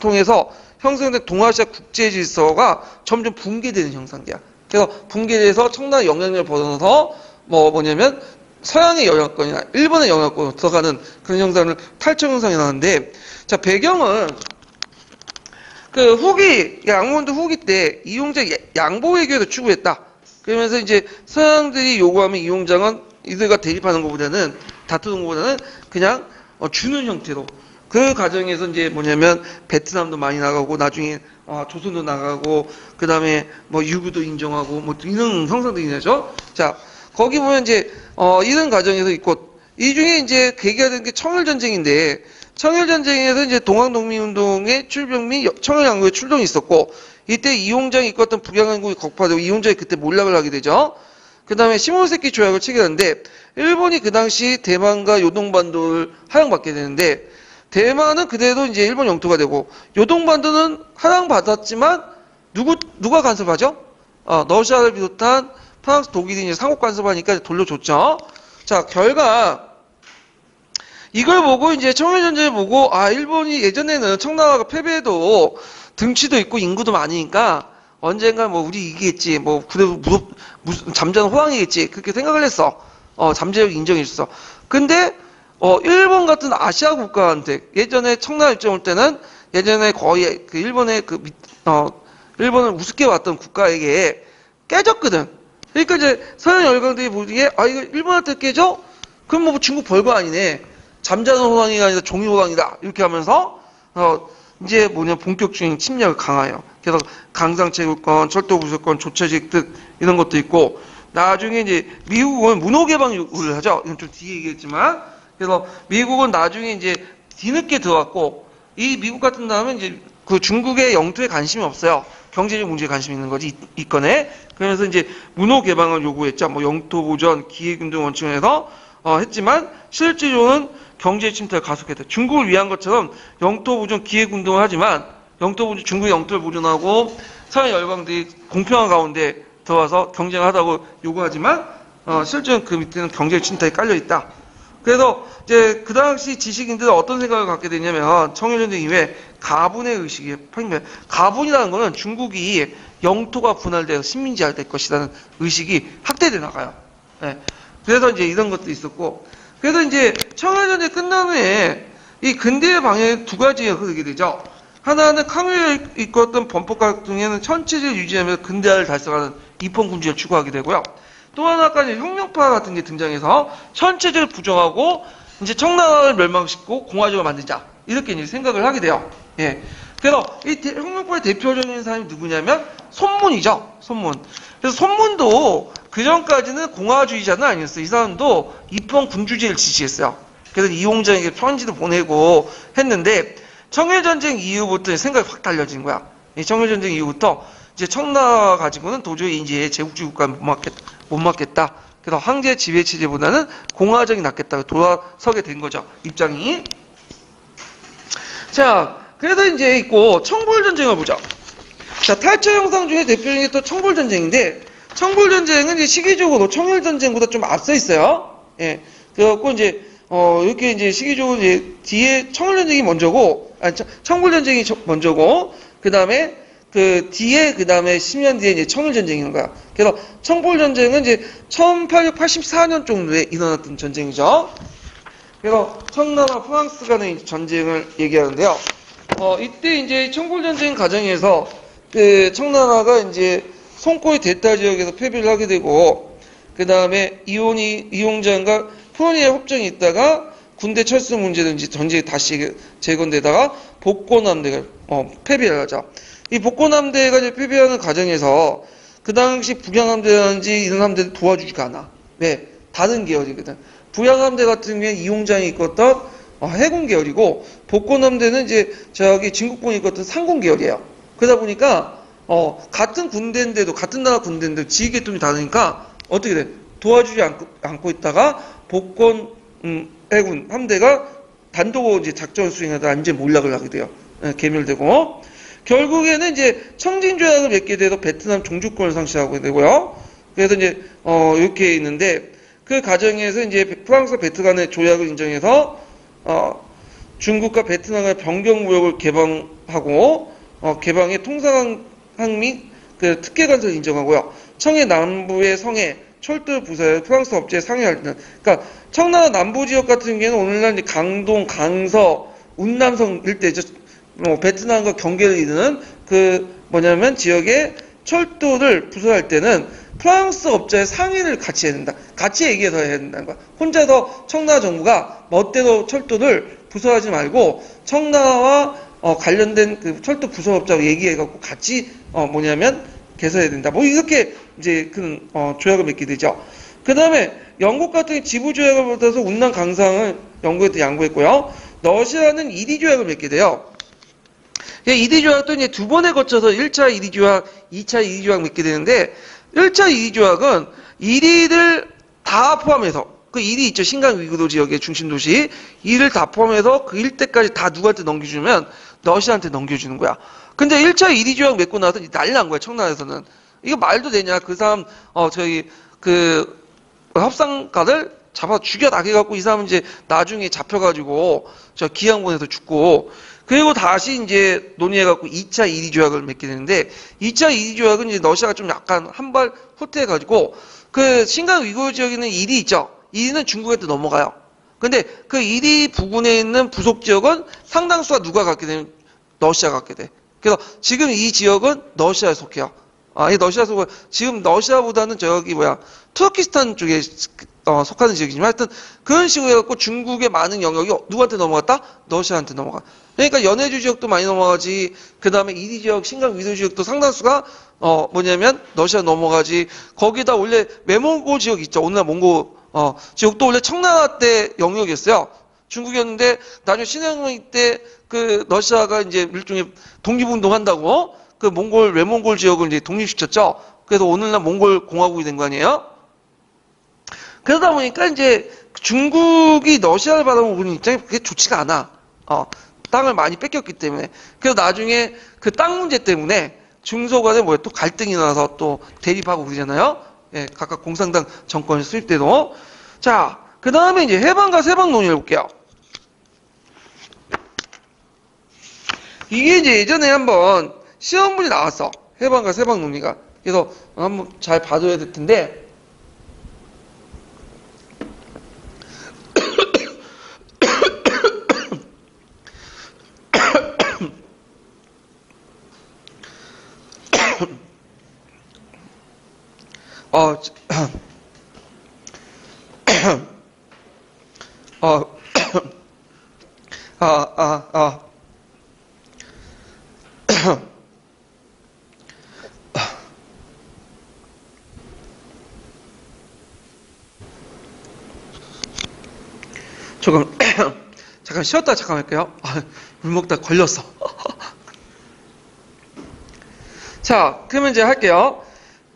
통해서 형성된 동아시아 국제질서가 점점 붕괴되는 형상이야. 그래서 붕괴돼서 청나라 영향력을 벗어나서 뭐냐면 서양의 영향권이나 일본의 영향권으로 들어가는 그런 현상을 탈청 현상이 나는데 자 배경은 그 후기 양문도 후기 때 이용재 양보 외교에서 추구했다. 그러면서 이제 서양들이 요구하면 이용장은 이들과 대립하는 것보다는 다투는 것보다는 그냥 주는 형태로 그 과정에서 이제 뭐냐면 베트남도 많이 나가고 나중에 조선도 나가고 그 다음에 뭐 유구도 인정하고 뭐 이런 형상들이 나죠. 자 거기 보면 이제 이런 과정에서 있고 이 중에 이제 계기가 된 게 청일전쟁인데 청일전쟁에서 이제 동학농민운동의 출병 및 청일양국의 출동이 있었고 이때 이용장이 이끌었던 북양한국이 격파되고 이용장이 그때 몰락을 하게 되죠. 그 다음에 시모노세키 조약을 체결하는데 일본이 그 당시 대만과 요동반도를 하향받게 되는데 대만은 그대로 이제 일본 영토가 되고 요동반도는 하향받았지만 누가 간섭하죠? 러시아를 비롯한 프랑스, 독일이 이제 상호 간섭하니까 돌려줬죠. 자, 결과, 이걸 보고 이제 청일전쟁을 보고, 일본이 예전에는 청나라가 패배해도 등치도 있고 인구도 많으니까 언젠가 뭐 우리 이기겠지, 뭐 그래도 무슨 잠자는 호랑이겠지, 그렇게 생각을 했어. 잠재력 인정해줬어. 근데, 일본 같은 아시아 국가한테 예전에 청나라 입장 올 때는 예전에 거의 그 일본의 일본을 우습게 왔던 국가에게 깨졌거든. 그러니까 이제 서양 열강들이 보기에 이거 일본한테 깨져? 그럼 뭐 중국 별거 아니네. 잠자는 호랑이가 아니라 종이 호랑이다. 이렇게 하면서 이제 본격적인 침략을 강화해요. 그래서 강상채굴권, 철도부설권, 조처직 등 이런 것도 있고 나중에 이제 미국은 문호개방 요구를 하죠. 이건 좀 뒤에 얘기했지만 그래서 미국은 나중에 이제 뒤늦게 들어왔고 이 미국 같은 다음에 이제 그 중국의 영토에 관심이 없어요. 경제적 문제에 관심이 있는 거지 이건에. 그러면서 이제 문호 개방을 요구했죠. 뭐 영토 보전, 기회균등 원칙을 해서 했지만 실질적으로는 경제 침탈을 가속했다. 중국을 위한 것처럼 영토 보전, 기회균등을 하지만 중국의 영토를 보존하고 서양 열강들이 공평한 가운데 들어와서 경쟁하다고 요구하지만 실제는 그 밑에는 경제 침탈이 깔려 있다. 그래서 이제 그 당시 지식인들은 어떤 생각을 갖게 되냐면 청일전쟁 이후에 가분의 의식이 파생돼요. 가분이라는 거는 중국이 영토가 분할돼서 식민지화 될 것이라는 의식이 확대돼 나가요. 네. 그래서 이제 이런 것도 있었고, 그래서 이제 청일전쟁 끝난 후에 이 근대의 방향에 두 가지가 흐르게 되죠. 하나는抗日을 이끌었던 범법가 중에는 천체제를 유지하면서 근대화를 달성하는 입헌군주의를 추구하게 되고요. 또 하나가 이제 혁명파 같은 게 등장해서 천체제를 부정하고 이제 청나라를 멸망시키고 공화국을 만들자 이렇게 이제 생각을 하게 돼요. 예. 그래서 이 혁명파의 대표적인 사람이 누구냐면 손문이죠. 손문. 그래서 손문도 그 전까지는 공화주의자는 아니었어요. 이 사람도 입헌군주제를 지지했어요. 그래서 이홍정에게 편지도 보내고 했는데 청일전쟁 이후부터 생각이 확 달라진 거야. 이 청일전쟁 이후부터 이제 청나라 가지고는 도저히 이제 제국주의 국가는 못 막겠다. 그래서 황제 지배 체제보다는 공화정이 낫겠다. 돌아서게 된 거죠. 입장이. 자, 그래서 이제 있고 청불전쟁을 보자. 자, 탈취 영상 중에 대표적인 게 또 청불전쟁인데 청불전쟁은 이제 시기적으로 청일전쟁보다 좀 앞서 있어요. 예. 그래갖고 이제 이렇게 이제 시기적으로 이제 뒤에 청일전쟁이 먼저고, 청불전쟁이 먼저고, 그 다음에 그 뒤에 그 다음에 10년 뒤에 이제 청일전쟁인 거야. 그래서 청불전쟁은 이제 1884년 정도에 일어났던 전쟁이죠. 그래서 청나라 프랑스 간의 전쟁을 얘기하는데요. 이때 이제 청불전쟁 과정에서 그 청나라가 이제 송코의 델타 지역에서 패배를 하게 되고, 그 다음에 이홍장과 프로니아 협정이 있다가 군대 철수 문제든지 전쟁이 다시 재건되다가 복고남대가 패배를 하죠. 이 복고남대가 이제 패배하는 과정에서 그 당시 북양함대라든지 이런 함대를 도와주지가 않아. 왜? 다른 계열이거든. 북양함대 같은 경우에 이홍장이 이끌었던 해군 계열이고 복고남대는 이제 저기 진국본이 이끌었던 상공 계열이에요. 그러다 보니까 같은 군대인데도 같은 나라 군대인데도 지휘계통이 다르니까 어떻게 돼? 도와주지 않고 있다가 복권 해군 함대가 단독으로 이제 작전을 수행하다 완전 몰락을 하게 돼요. 괴멸되고 결국에는 이제 청진조약을 맺게 돼서 베트남 종주권을 상실하게 되고요. 그래서 이제 이렇게 있는데 그 과정에서 이제 프랑스와 베트남 간의 조약을 인정해서 중국과 베트남의 변경무역을 개방하고 개방의 통상항 및 그 특혜 간섭을 인정하고요. 청해 남부의 성해 철도 부사에 프랑스 업체에 상해할 때는, 그러니까 청나라 남부 지역 같은 경우에는 오늘날 이제 강동, 강서, 운남성 일대 베트남과 경계를 이루는 지역의 철도를 부설할 때는 프랑스 업자의 상의를 같이 해야 된다. 같이 얘기해서 해야 된다는 거야. 혼자서 청나라 정부가 멋대로 철도를 부설하지 말고 청나라와 관련된 그 철도 부설업자하고 얘기해갖고 같이 개설해야 된다. 이렇게 이제 조약을 맺게 되죠. 그 다음에 영국 같은 지부 조약을 받아서 운남 강상을 영국에 양보했고요. 러시아는 이리 조약을 맺게 돼요. 이리 조약도 이제 두 번에 거쳐서 1차 이리 조약, 2차 이리 조약 맺게 되는데 1차 이리 조약은 이리를 다 포함해서 그 이리 있죠. 신강 위구도 지역의 중심 도시 이를 다 포함해서 그 일대까지 다 누구한테 넘겨주면 러시아한테 넘겨주는 거야. 근데 1차 1위 조약 맺고 나서 난리 난 거야, 청나라에서는. 이거 말도 되냐? 그 사람, 협상가를 잡아 죽여다 해갖고 이 사람은 이제 나중에 잡혀가지고 저 기양본에서 죽고, 그리고 다시 이제 논의해갖고 2차 1위 조약을 맺게 되는데, 2차 1위 조약은 이제 러시아가 좀 약간 한 발 후퇴해가지고 그 신강 위구르 지역에는 1위 있죠. 1위는 중국한테 넘어가요. 근데 그 1위 부근에 있는 부속 지역은 상당수가 누가 갖게 되면 러시아가 갖게 돼. 그래서 지금 이 지역은 러시아에 속해요. 이 러시아 속은 지금 러시아보다는 터키스탄 쪽에 속하는 지역이지만 하여튼 그런 식으로 해갖고 중국의 많은 영역이 누구한테 넘어갔다? 러시아한테 넘어가. 그러니까 연해주 지역도 많이 넘어가지. 그 다음에 1위 지역, 신강 위도 지역도 상당수가 러시아 넘어가지. 거기다 원래 외몽고 지역 있죠. 오늘날 몽고 지역도 원래 청나라 때 영역이었어요. 중국이었는데 나중에 신해공이 때 그 러시아가 이제 일종의 독립운동 한다고 그 외몽골 지역을 이제 독립시켰죠. 그래서 오늘날 몽골 공화국이 된 거 아니에요? 그러다 보니까 이제 중국이 러시아를 바라보는 입장이 그게 좋지가 않아. 땅을 많이 뺏겼기 때문에. 그래서 나중에 그 땅 문제 때문에 중소 간에 또 갈등이 나서 또 대립하고 그러잖아요. 예, 각각 공산당 정권이 수립돼도. 자, 그 다음에 이제 해방과 세방 논의를 볼게요. 이게 이제 예전에 한번 시험문이 나왔어. 해방과 세방 논의가. 그래서 한번 잘 봐줘야 될 텐데. 잠깐 쉬었다 잠깐 할게요. 물 먹다 걸렸어. 자, 그러면 이제 할게요.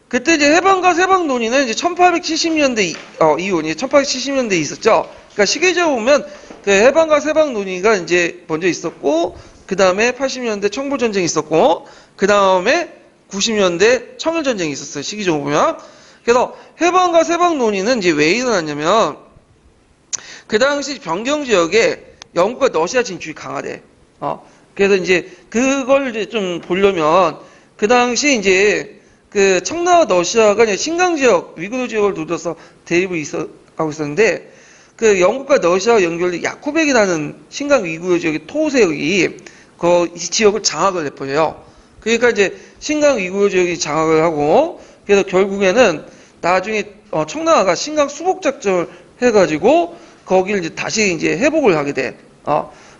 그때 이제 해방과 세방 논의는 이제 1870년대 이후, 1870년대에 있었죠. 그러니까 시기적으로 보면 그 해방과 세방 논의가 이제 먼저 있었고, 그 다음에 80년대 청보전쟁이 있었고, 그 다음에 90년대 청일전쟁이 있었어요. 시기적으로 보면. 그래서 해방과 세방 논의는 이제 왜 일어났냐면, 그 당시 변경 지역에 영국과 러시아 진출이 강하대. 그래서 이제 그걸 이제 좀 보려면, 그 당시 이제 그 청나라 러시아가 이제 신강 지역, 위구르 지역을 둘러서 대립을 하고 있었는데, 그 영국과 러시아 연결된 야코백이라는 신강 위구르 지역의 토세력이 이 지역을 장악을 해버려요. 그러니까 이제 신강 위구르 지역이 장악을 하고, 그래서 결국에는 나중에 청나라가 신강 수복 작전을 해가지고 거기를 이제 다시 이제 회복을 하게 돼.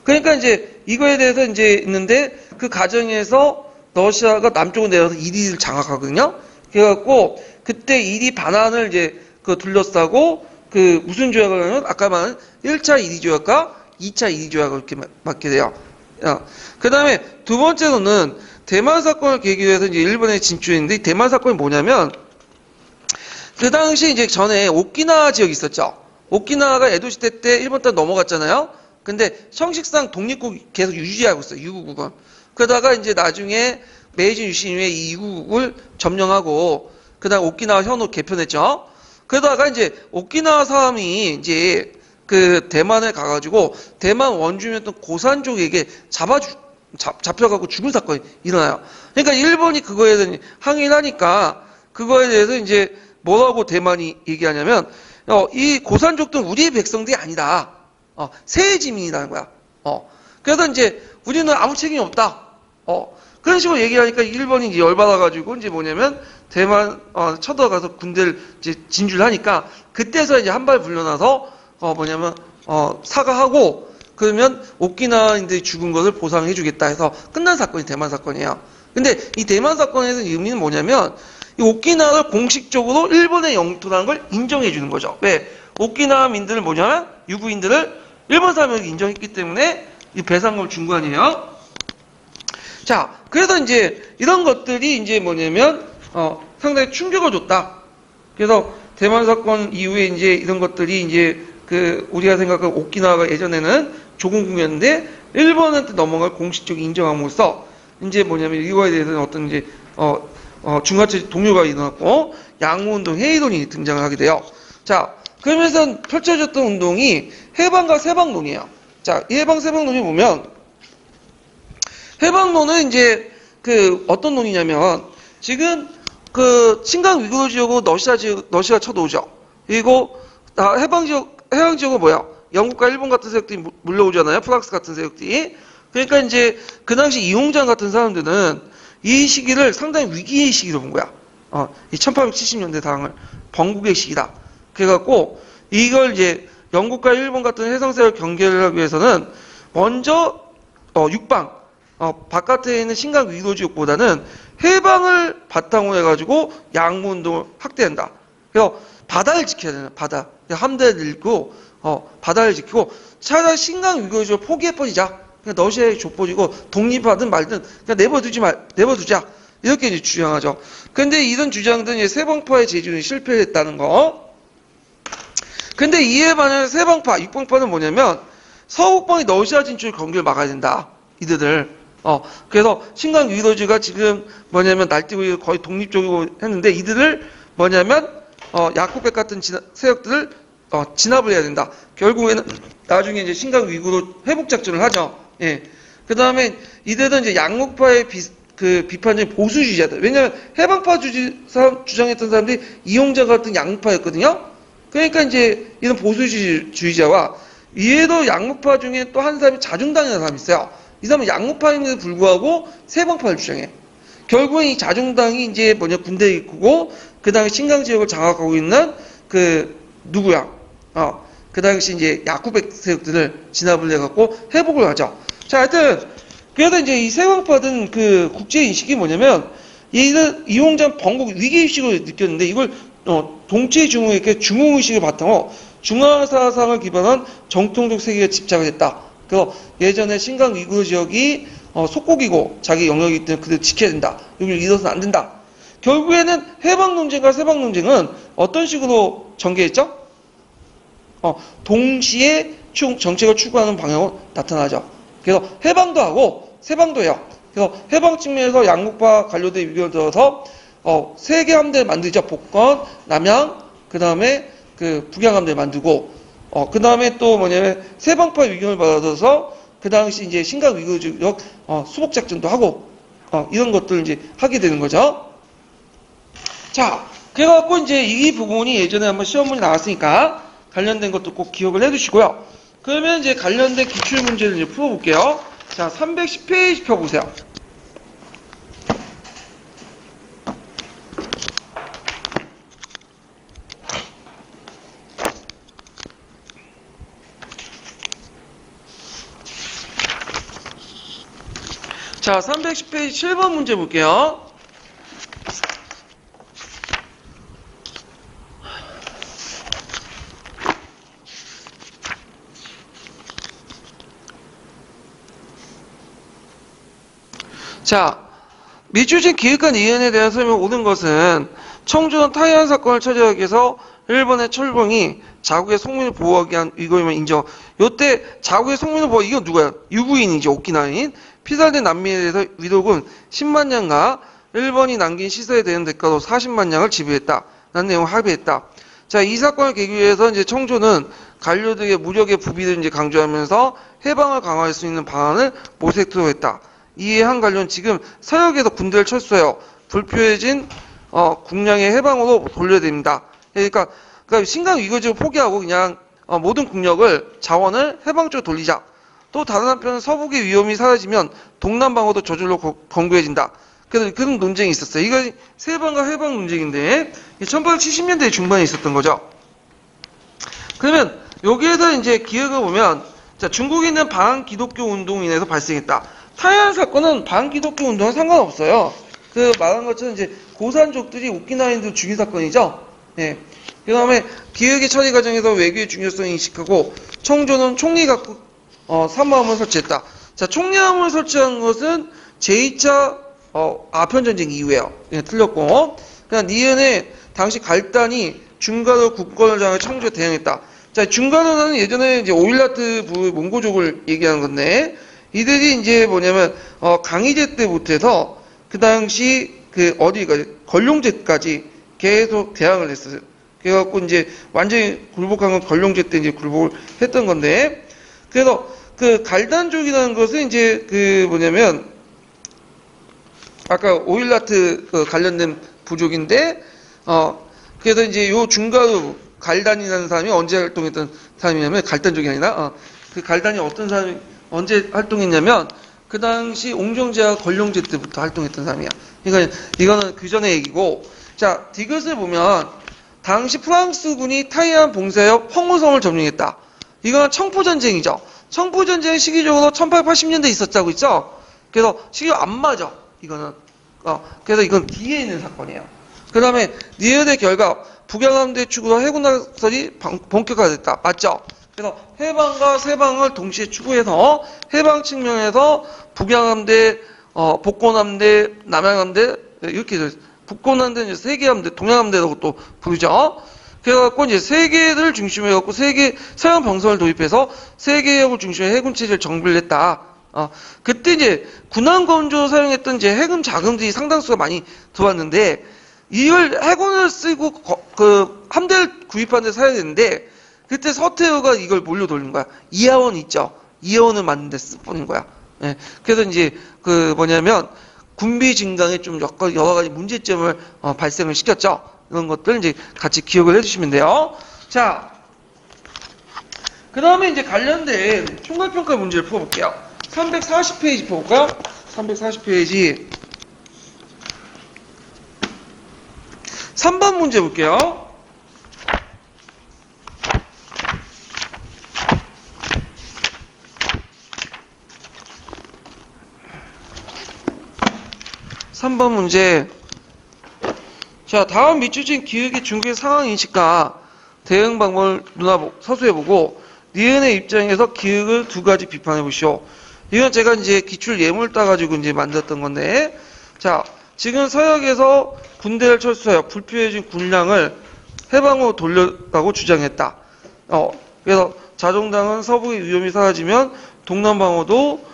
그러니까 이제 이거에 대해서 이제 있는데 그 과정에서 러시아가 남쪽으로 내려서 이리를 장악하거든요. 그래갖고 그때 이리 반환을 이제 둘러싸고 그 무슨 조약을 하면 아까 말한 1차 이리 조약과 2차 이리 조약을 이렇게 맞게 돼요. 그 다음에 두 번째로는 대만 사건을 계기로 해서 이제 일본에 진출했는데, 대만 사건이 뭐냐면 그 당시 이제 전에 오키나와 지역이 있었죠. 오키나와가 에도 시대 때 일본 땅 넘어갔잖아요. 근데 형식상 독립국 계속 유지하고 있어요. 유구국은. 그러다가 이제 나중에 메이지 유신 이후에 이 이국을 점령하고 그다음 오키나와 현으로 개편했죠. 그러다가 이제 오키나와 사람이 이제 그 대만에 가가지고 대만 원주민이었던 고산족에게 잡혀가고 죽은 사건이 일어나요. 그러니까 일본이 그거에 대해서 항의를 하니까 그거에 대해서 이제 뭐라고 대만이 얘기하냐면 이 고산족들은 우리의 백성들이 아니다. 새 지민이라는 거야. 그래서 이제 우리는 아무 책임이 없다. 그런 식으로 얘기하니까 일본이 이제 열받아가지고 이제 뭐냐면 대만 쳐들어가서 군대를 이제 진주를 하니까 그때서 이제 한 발 물러나서 사과하고 그러면 오키나와인들이 죽은 것을 보상해주겠다 해서 끝난 사건이 대만 사건이에요. 근데 이 대만 사건에서 의미는 뭐냐면 이 오키나와를 공식적으로 일본의 영토라는 걸 인정해주는 거죠. 왜? 오키나와민들을 뭐냐면 유구인들을 일본 사람에게 인정했기 때문에 이 배상금을 준 거 아니에요? 자, 그래서 이제 이런 것들이 이제 뭐냐면 상당히 충격을 줬다. 그래서 대만 사건 이후에 이제 이런 것들이 이제 우리가 생각한 오키나와가 예전에는 조공국이었는데 일본한테 넘어갈 공식적인 인정함으로써 이제 뭐냐면 이거에 대해서는 어떤 이제 중화체 동요가 일어났고 양무운동, 해이론이 등장을 하게 돼요. 자, 그러면서 펼쳐졌던 운동이 해방과 세방론이에요. 자, 이 해방 세방론이 보면 해방론은 이제 그 어떤 논이냐면 지금 그 신강 위구르 지역은 러시아 쳐들어오죠. 그리고 해방 지역은 뭐야? 영국과 일본 같은 세력들이 물려오잖아요. 프랑스 같은 세력들이. 그러니까 이제 그 당시 이홍장 같은 사람들은 이 시기를 상당히 위기의 시기로 본 거야. 이 1870년대 당을 번국의 시기다. 그래갖고 이걸 이제 영국과 일본 같은 해상세력 경계를 하기 위해서는 먼저 육방 바깥에 있는 신강 위도 지역보다는 해방을 바탕으로 해가지고 양무운동을 확대한다. 그래서 바다를 지켜야 되는 바다 함대를 잃고 바다를 지키고 차라리 신강 위도 지역을 포기해버리자. 그냥 러시아에 족보지고 독립하든 말든 그냥 내버두자. 이렇게 이제 주장하죠. 근데 이런 주장들은 이제 세방파의 제주는 실패했다는 거. 근데 이에 반해 세방파, 육방파는 뭐냐면 서북방이 러시아 진출 경계를 막아야 된다. 이들을. 그래서 신강 위로즈가 지금 뭐냐면 날뛰고 거의 독립적이고 했는데 이들을 뭐냐면 야쿠백 같은 세력들을 진압을 해야 된다. 결국에는 나중에 이제 신강 위구르 회복 작전을 하죠. 예. 그 다음에 이들은 이제 양국파의 비판적인 보수주의자들. 왜냐하면 해방파 주장했던 사람들이 이용자 같은 양파였거든요. 그러니까 이제 이런 보수주의자와 이에도 양국파 중에 또 한 사람이 자중당이라는 사람이 있어요. 이 사람은 양국파임에도 불구하고 세방파를 주장해. 결국엔 이 자중당이 이제 군대에 이끄고 그 당시 신강 지역을 장악하고 있는 누구야? 그 당시 이제 야쿠백 세력들을 진압을 해갖고 회복을 하죠. 자, 하여튼 그래서 이제 이 세방파든 그 국제 인식이 뭐냐면 이홍장 번국 위기의식을 느꼈는데 이걸 동체 중흥의 중흥의식을 바탕으로 중화사상을 기반한 정통적 세계에 집착을 했다. 그래서 예전에 신강 위구르 지역이 속국이고 자기 영역이기 때문에 그대로 지켜야 된다. 여기를 잃어서는 안 된다. 결국에는 해방 논쟁과 세방 논쟁은 어떤 식으로 전개했죠? 동시에 정책을 추구하는 방향으로 나타나죠. 그래서 해방도 하고 세방도 해요. 그래서 해방 측면에서 양국파 관료대 위기를 들어서 세계 함대를 만들자. 복권, 남양, 그 다음에 북양 함대를 만들고 그 다음에 또 뭐냐면 세방파 위기를 받아서 그 당시 이제 신강 위기 지역 수복 작전도 하고 이런 것들을 이제 하게 되는 거죠. 자, 그래갖고 이제 이 부분이 예전에 한번 시험문이 나왔으니까 관련된 것도 꼭 기억을 해두시고요. 그러면 이제 관련된 기출 문제를 이제 풀어볼게요. 자, 310페이지 펴보세요. 자, 310페이지 7번 문제 볼게요. 자, 미주진 기획관 이연에 대한 설명 오는 것은 청주는 타이완 사건을 처리하기 위해서 일본의 철봉이 자국의 속민을 보호하기 위한 위고임을 인정. 요때 자국의 속민을 보호, 이건 누구야? 유구인이죠. 오키나인. 피살된 난민에 대해서 위독은 10만 년과 일본이 남긴 시설에 대한 대가로 40만 년을 지불했다. 라는 내용을 합의했다. 자, 이 사건을 계기로 해서 이제 청주는 관료들의 무력의 부비를 이제 강조하면서 해방을 강화할 수 있는 방안을 모색토록 했다. 이에 한 관료는 지금 서역에서 군대를 철수해요. 불필요해진 국량의 해방으로 돌려야 됩니다. 그러니까 신강 위기지를 포기하고 그냥 모든 국력을 자원을 해방 쪽으로 돌리자. 또 다른 한편은 서북의 위험이 사라지면 동남방어도 저절로 견고해진다. 그래서 그런 논쟁이 있었어요. 이거 세방과 해방 논쟁인데 1870년대 중반에 있었던 거죠. 그러면 여기에서 이제 기획을 보면 자, 중국에 있는 반기독교 운동으로 인해서 발생했다. 타이완 사건은 반기독교 운동과 상관없어요. 말한 것처럼 이제 고산족들이 오키나와인들 죽인 사건이죠. 예. 그 다음에 기획의 처리 과정에서 외교의 중요성을 인식하고 청조는 총리각국 사무함을 설치했다. 자, 총리함을 설치한 것은 제2차 아편전쟁 이후에요. 예, 틀렸고. 그냥 니은의 당시 갈단이 중가도 국권을 장해 청주에 대응했다. 자, 중가도는 예전에 이제 오일라트 부 몽고족을 얘기하는 건데 이들이 이제 뭐냐면 강희제 때부터 해서 그 당시 그 어디가 건룡제까지 계속 대항을 했어요. 그래갖고 이제 완전히 굴복한 건 건룡제 때 이제 굴복을 했던 건데, 그래서 그 갈단족이라는 것은 이제 그 뭐냐면 아까 오일라트 그 관련된 부족인데, 그래서 이제 요 중가루 갈단이라는 사람이 언제 활동했던 사람이냐면, 갈단족이 아니라, 그 갈단이 어떤 사람이 언제 활동했냐면, 그 당시 옹정제와 건룡제 때부터 활동했던 사람이야. 그러니까 이거는 그 전의 얘기고, 자, 디귿을 보면, 당시 프랑스군이 타이완 봉쇄하여 펑우성을 점령했다. 이건 청포전쟁이죠. 청포전쟁 시기적으로 1880년대에 있었다고 있죠? 그래서 시기가 안 맞아. 이거는. 그래서 이건 뒤에 있는 사건이에요. 그 다음에 니은의 결과 북양함대 추구로 해군 나설이 본격화됐다. 맞죠? 그래서 해방과 세방을 동시에 추구해서 해방 측면에서 북양함대, 복곤함대, 남양함대 이렇게 돼요. 북곤함대는 이제 세계함대, 동양함대라고 또 부르죠. 그래갖고 이제 세계를 중심으로 해갖고 서양 병선을 도입해서 세계역을 중심으로 해군 체제를 정비를 했다. 그때 이제 군함 건조 사용했던 이제 해금 자금들이 상당수가 많이 들어왔는데, 이걸 해군을 쓰고 그 함대를 구입하는 데 사야 되는데, 그때 서태후가 이걸 몰려 돌린 거야. 이하원 있죠. 이하원을 만든 데 쓰는 거야. 예. 그래서 이제 그 뭐냐면 군비 증강에 좀 여러 가지 문제점을 발생을 시켰죠. 이런 것들 이제 같이 기억을 해주시면 돼요. 자, 그 다음에 이제 관련된 총괄평가 문제를 풀어볼게요. 340페이지 볼까요? 340페이지 3번 문제 볼게요. 삼 번 문제. 자, 다음 밑줄진 기획의 중국의 상황 인식과 대응 방법을 서술해보고 니은의 입장에서 기획을 두 가지 비판해보시오. 이건 제가 이제 기출 예물 따가지고 이제 만들었던 건데, 자, 지금 서역에서 군대를 철수하여 불필요해진 군량을 해방으로 돌렸다고 주장했다. 그래서 자종당은 서북의 위험이 사라지면 동남방어도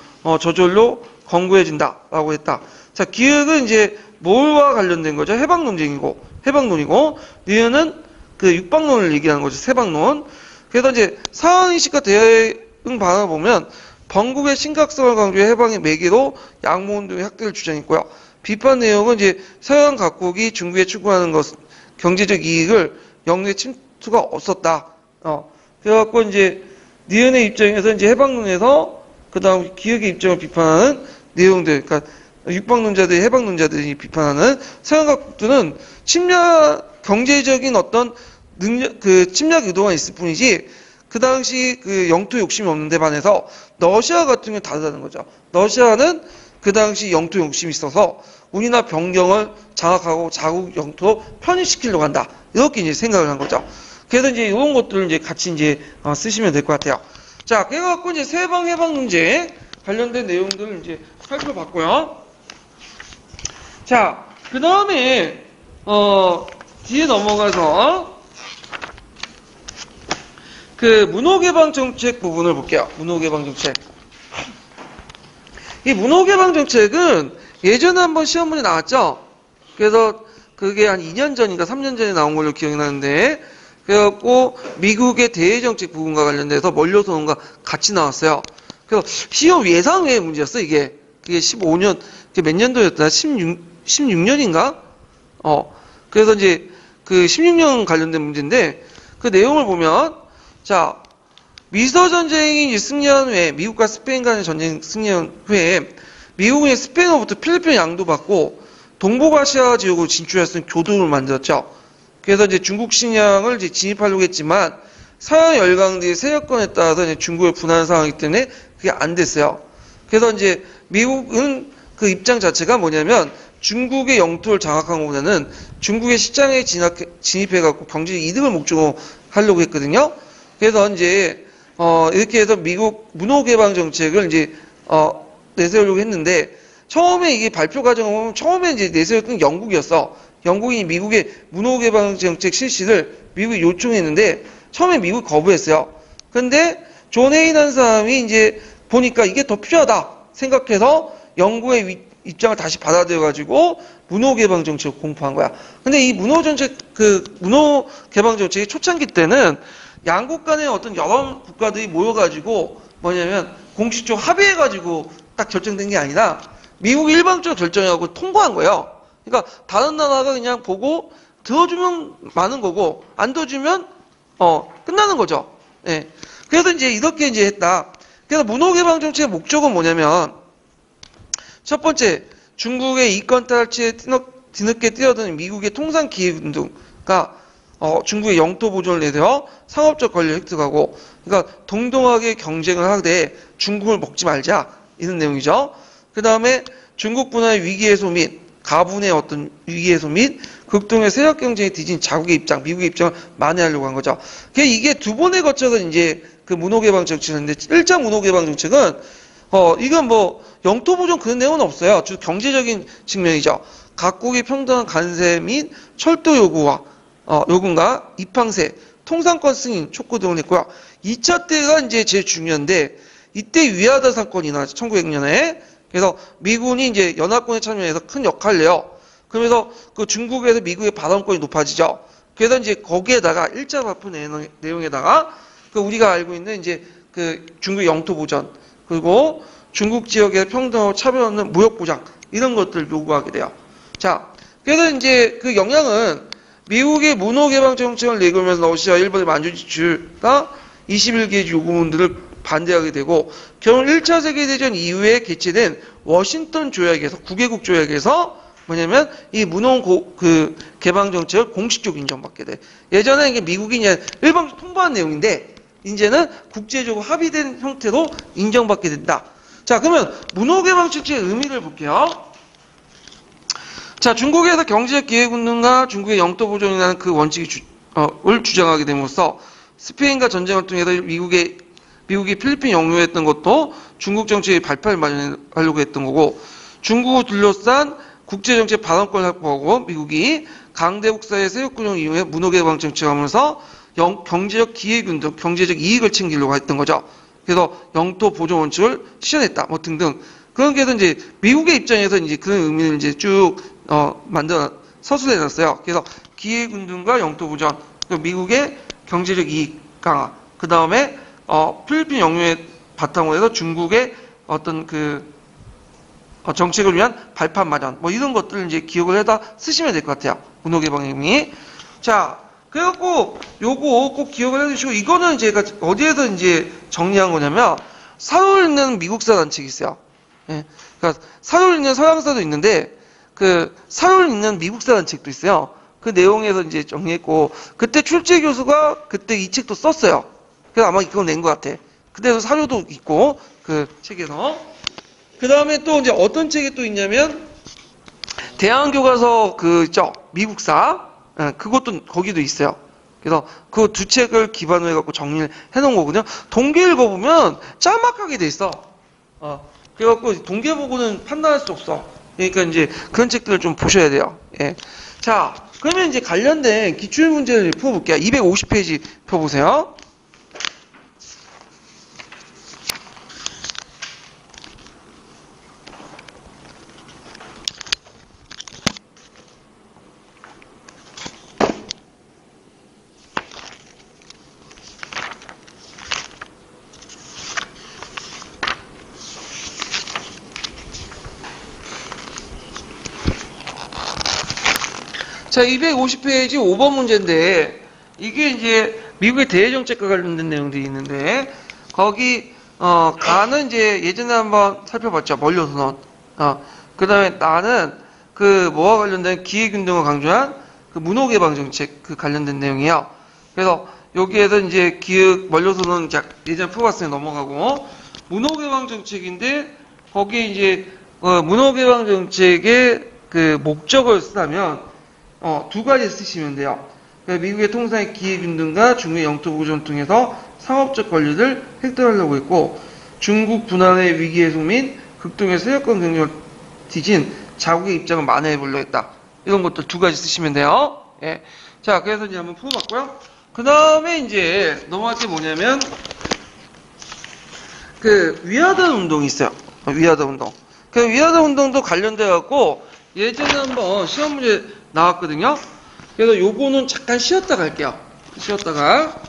저절로 건고해진다라고 했다. 자, 기획은 이제 뭘와 관련된 거죠? 해방론이고, 니은은 그 육방론을 얘기하는 거죠. 세방론. 그래서 이제 상황인식과 대응 방안을 보면 번국의 심각성을 강조해 해방의 매개로 양모운동의 확대를 주장했고요. 비판 내용은 이제 서양 각국이 중국에 추구하는 것, 경제적 이익을 영내 침투가 없었다. 그래갖고 이제 니은의 입장에서 이제 해방론에서 그 다음 기획의 입장을 비판하는 내용들, 그러니까 육방론자들이 해방론자들이 비판하는 서양 각국들은 침략 경제적인 어떤 능력, 그 침략 의도가 있을 뿐이지 그 당시 그 영토 욕심이 없는데 반해서 러시아 같은 경우는 다르다는 거죠. 러시아는 그 당시 영토 욕심이 있어서 우리나라 변경을 장악하고 자국 영토로 편입시키려고 한다. 이렇게 이제 생각을 한 거죠. 그래서 이제 이런 것들을 이제 같이 이제 쓰시면 될 것 같아요. 자, 그래갖고 이제 세방 해방 문제 관련된 내용들을 이제 살펴봤고요. 자, 그 다음에 뒤에 넘어가서 그 문호개방정책 부분을 볼게요. 문호개방정책. 이 문호개방정책은 예전에 한번 시험 문제 나왔죠? 그래서 그게 한 2년 전인가 3년 전에 나온 걸로 기억이 나는데, 그래갖고 미국의 대외정책 부분과 관련돼서 멀려서 온가 같이 나왔어요. 그래서 시험 예상 외의 문제였어, 이게. 그게 15년, 몇 년도였더라? 16년인가? 그래서 이제 그 16년 관련된 문제인데, 그 내용을 보면, 자, 미서전쟁이 승리한 후에, 미국과 스페인 간의 전쟁 승리한 후에, 미국은 스페인으로부터 필리핀 양도받고, 동북아시아 지역으로 진출했으면 교도를 만들었죠. 그래서 이제 중국 식량을 이제 진입하려고 했지만, 서양 열강들의 세력권에 따라서 이제 중국을 분하는 상황이기 때문에 그게 안 됐어요. 그래서 이제 미국은 그 입장 자체가 뭐냐면, 중국의 영토를 장악한 것보다는 중국의 시장에 진입해갖고 경제적 이득을 목적으로 하려고 했거든요. 그래서 이제, 이렇게 해서 미국 문호개방 정책을 이제, 내세우려고 했는데, 처음에 이게 발표 과정을 보면 처음에 이제 내세웠던 영국이었어. 영국이 미국의 문호개방 정책 실시를 미국이 요청했는데, 처음에 미국이 거부했어요. 근데, 존 헤인한 사람이 이제 보니까 이게 더 필요하다 생각해서 영국의 입장을 다시 받아들여가지고 문호개방정책을 공포한 거야. 근데 이 문호개방정책이 초창기 때는 양국 간의 어떤 여러 국가들이 모여가지고 뭐냐면 공식적으로 합의해가지고 딱 결정된 게 아니라 미국이 일방적으로 결정해가지고 통과한 거예요. 그러니까 다른 나라가 그냥 보고 들어주면 많은 거고 안 들어주면 끝나는 거죠. 예. 그래서 이제 이렇게 이제 했다. 그래서 문호개방정책의 목적은 뭐냐면 첫 번째 중국의 이권 탈취에 뒤늦게 뛰어드는 미국의 통상 기회운동가 중국의 영토 보존을 내세워 상업적 권리를 획득하고 그러니까 동등하게 경쟁을 하되 중국을 먹지 말자 이런 내용이죠. 그 다음에 중국 분야의 위기 해소 및 가분의 어떤 위기 해소 및 극동의 세력 경쟁에 뒤진 자국의 입장, 미국의 입장을 만회하려고 한 거죠. 이게 두 번에 거쳐서 이제 그 문호개방 정책인데 1차 문호개방 정책은 이건 뭐 영토 보존 그런 내용은 없어요. 주 경제적인 측면이죠. 각국의 평등한 관세 및 철도 요구가 입항세, 통상권 승인 촉구 등을 했고요. 2차 때가 이제 제일 중요한데 이때 위하다 사건이 나왔죠. 1900년에. 그래서 미군이 이제 연합군에 참여해서 큰 역할을 해요. 그러면서 그 중국에서 미국의 발언권이 높아지죠. 그래서 이제 거기에다가 1차 발표 내용에다가 그 우리가 알고 있는 이제 그 중국 영토 보전 그리고 중국 지역의 평등하고 차별 없는 무역 보장 이런 것들을 요구하게 돼요. 자, 그래서 이제 그 영향은 미국의 문호개방 정책을 내걸면서 러시아, 일본의 만주 지출과 21개의 요구문들을 반대하게 되고 결국 1차 세계대전 이후에 개최된 워싱턴 조약에서 9개국 조약에서 뭐냐면 이 문호 개방 정책을 공식적으로 인정받게 돼. 예전에 이게 미국이 이제 일방적으로 통보한 내용인데 이제는 국제적으로 합의된 형태로 인정받게 된다. 자, 그러면 문호 개방 정책의 의미를 볼게요. 자, 중국에서 경제적 기회군등과 중국의 영토 보존이라는 그 원칙을 주장하게 됨으로써 스페인과 전쟁을 통해서 미국이 필리핀 영유했던 것도 중국 정책의 발판을 마련하려고 했던 거고 중국을 둘러싼 국제정책 발언권을 확보하고 미국이 강대국 사이의 세력군을 이용해 문호개방 정책을 하면서 경제적 기회균등, 경제적 이익을 챙기려고 했던 거죠. 그래서 영토 보존 원칙을 실현했다, 뭐 등등. 그런 게 이제 미국의 입장에서 이제 그런 의미를 이제 쭉 만들어 서술해 놨어요. 그래서 기회균등과 영토 보존, 미국의 경제적 이익 강화, 그 다음에 필리핀 영유의 바탕으로 해서 중국의 어떤 정책을 위한 발판 마련, 뭐 이런 것들을 이제 기억을 해다 쓰시면 될 것 같아요. 문호개방 의미. 자, 그래갖고 요거 꼭 기억을 해주시고 이거는 제가 어디에서 이제 정리한 거냐면 사료를 읽는 미국사 단책이 있어요. 예. 그러니까 사료를 읽는 서양사도 있는데 그 사료를 읽는 미국사 단책도 있어요. 그 내용에서 이제 정리했고 그때 출제 교수가 그때 이 책도 썼어요. 그래서 아마 이거 낸 것 같아. 그때도 사료도 있고 그 책에서. 그 다음에 또 이제 어떤 책이 또 있냐면 대한교과서 미국사 그것도 거기도 있어요. 그래서 그 두 책을 기반으로 해갖고 정리를 해놓은 거거든요. 동계 읽어보면 짤막하게 돼 있어. 그래갖고 동계 보고는 판단할 수 없어. 그러니까 이제 그런 책들을 좀 보셔야 돼요. 예. 자, 그러면 이제 관련된 기출 문제를 풀어볼게요. 250페이지 펴보세요. 자, 250페이지 5번 문제인데, 이게 이제 미국의 대외정책과 관련된 내용들이 있는데, 거기, 가는 이제 예전에 한번 살펴봤죠. 멀리선언. 그 다음에 나는 뭐와 관련된 기회균등을 강조한 문호개방정책 관련된 내용이에요. 그래서 여기에서 이제 멀리선언 예전에 풀어봤으니 넘어가고, 문호개방정책인데, 거기에 이제, 문호개방정책의 목적을 쓰다면, 두 가지 쓰시면 돼요. 그러니까 미국의 통상의 기회균등과 중국의 영토 보존을 통해서 상업적 권리를 획득하려고 했고 중국 분할의 위기 해소 및 극동의 세력권 경쟁을 뒤진 자국의 입장을 만회해 보려고 했다. 이런 것들 두 가지 쓰시면 돼요. 예. 자, 그래서 이제 한번 풀어봤고요. 그 다음에 이제 넘어갈 게 뭐냐면 그 위하단 운동이 있어요. 위하단 운동. 그 위하단 운동도 관련돼 갖고 예전에 한번 시험 문제 나왔거든요. 그래서 요거는 잠깐 쉬었다 갈게요. 쉬었다가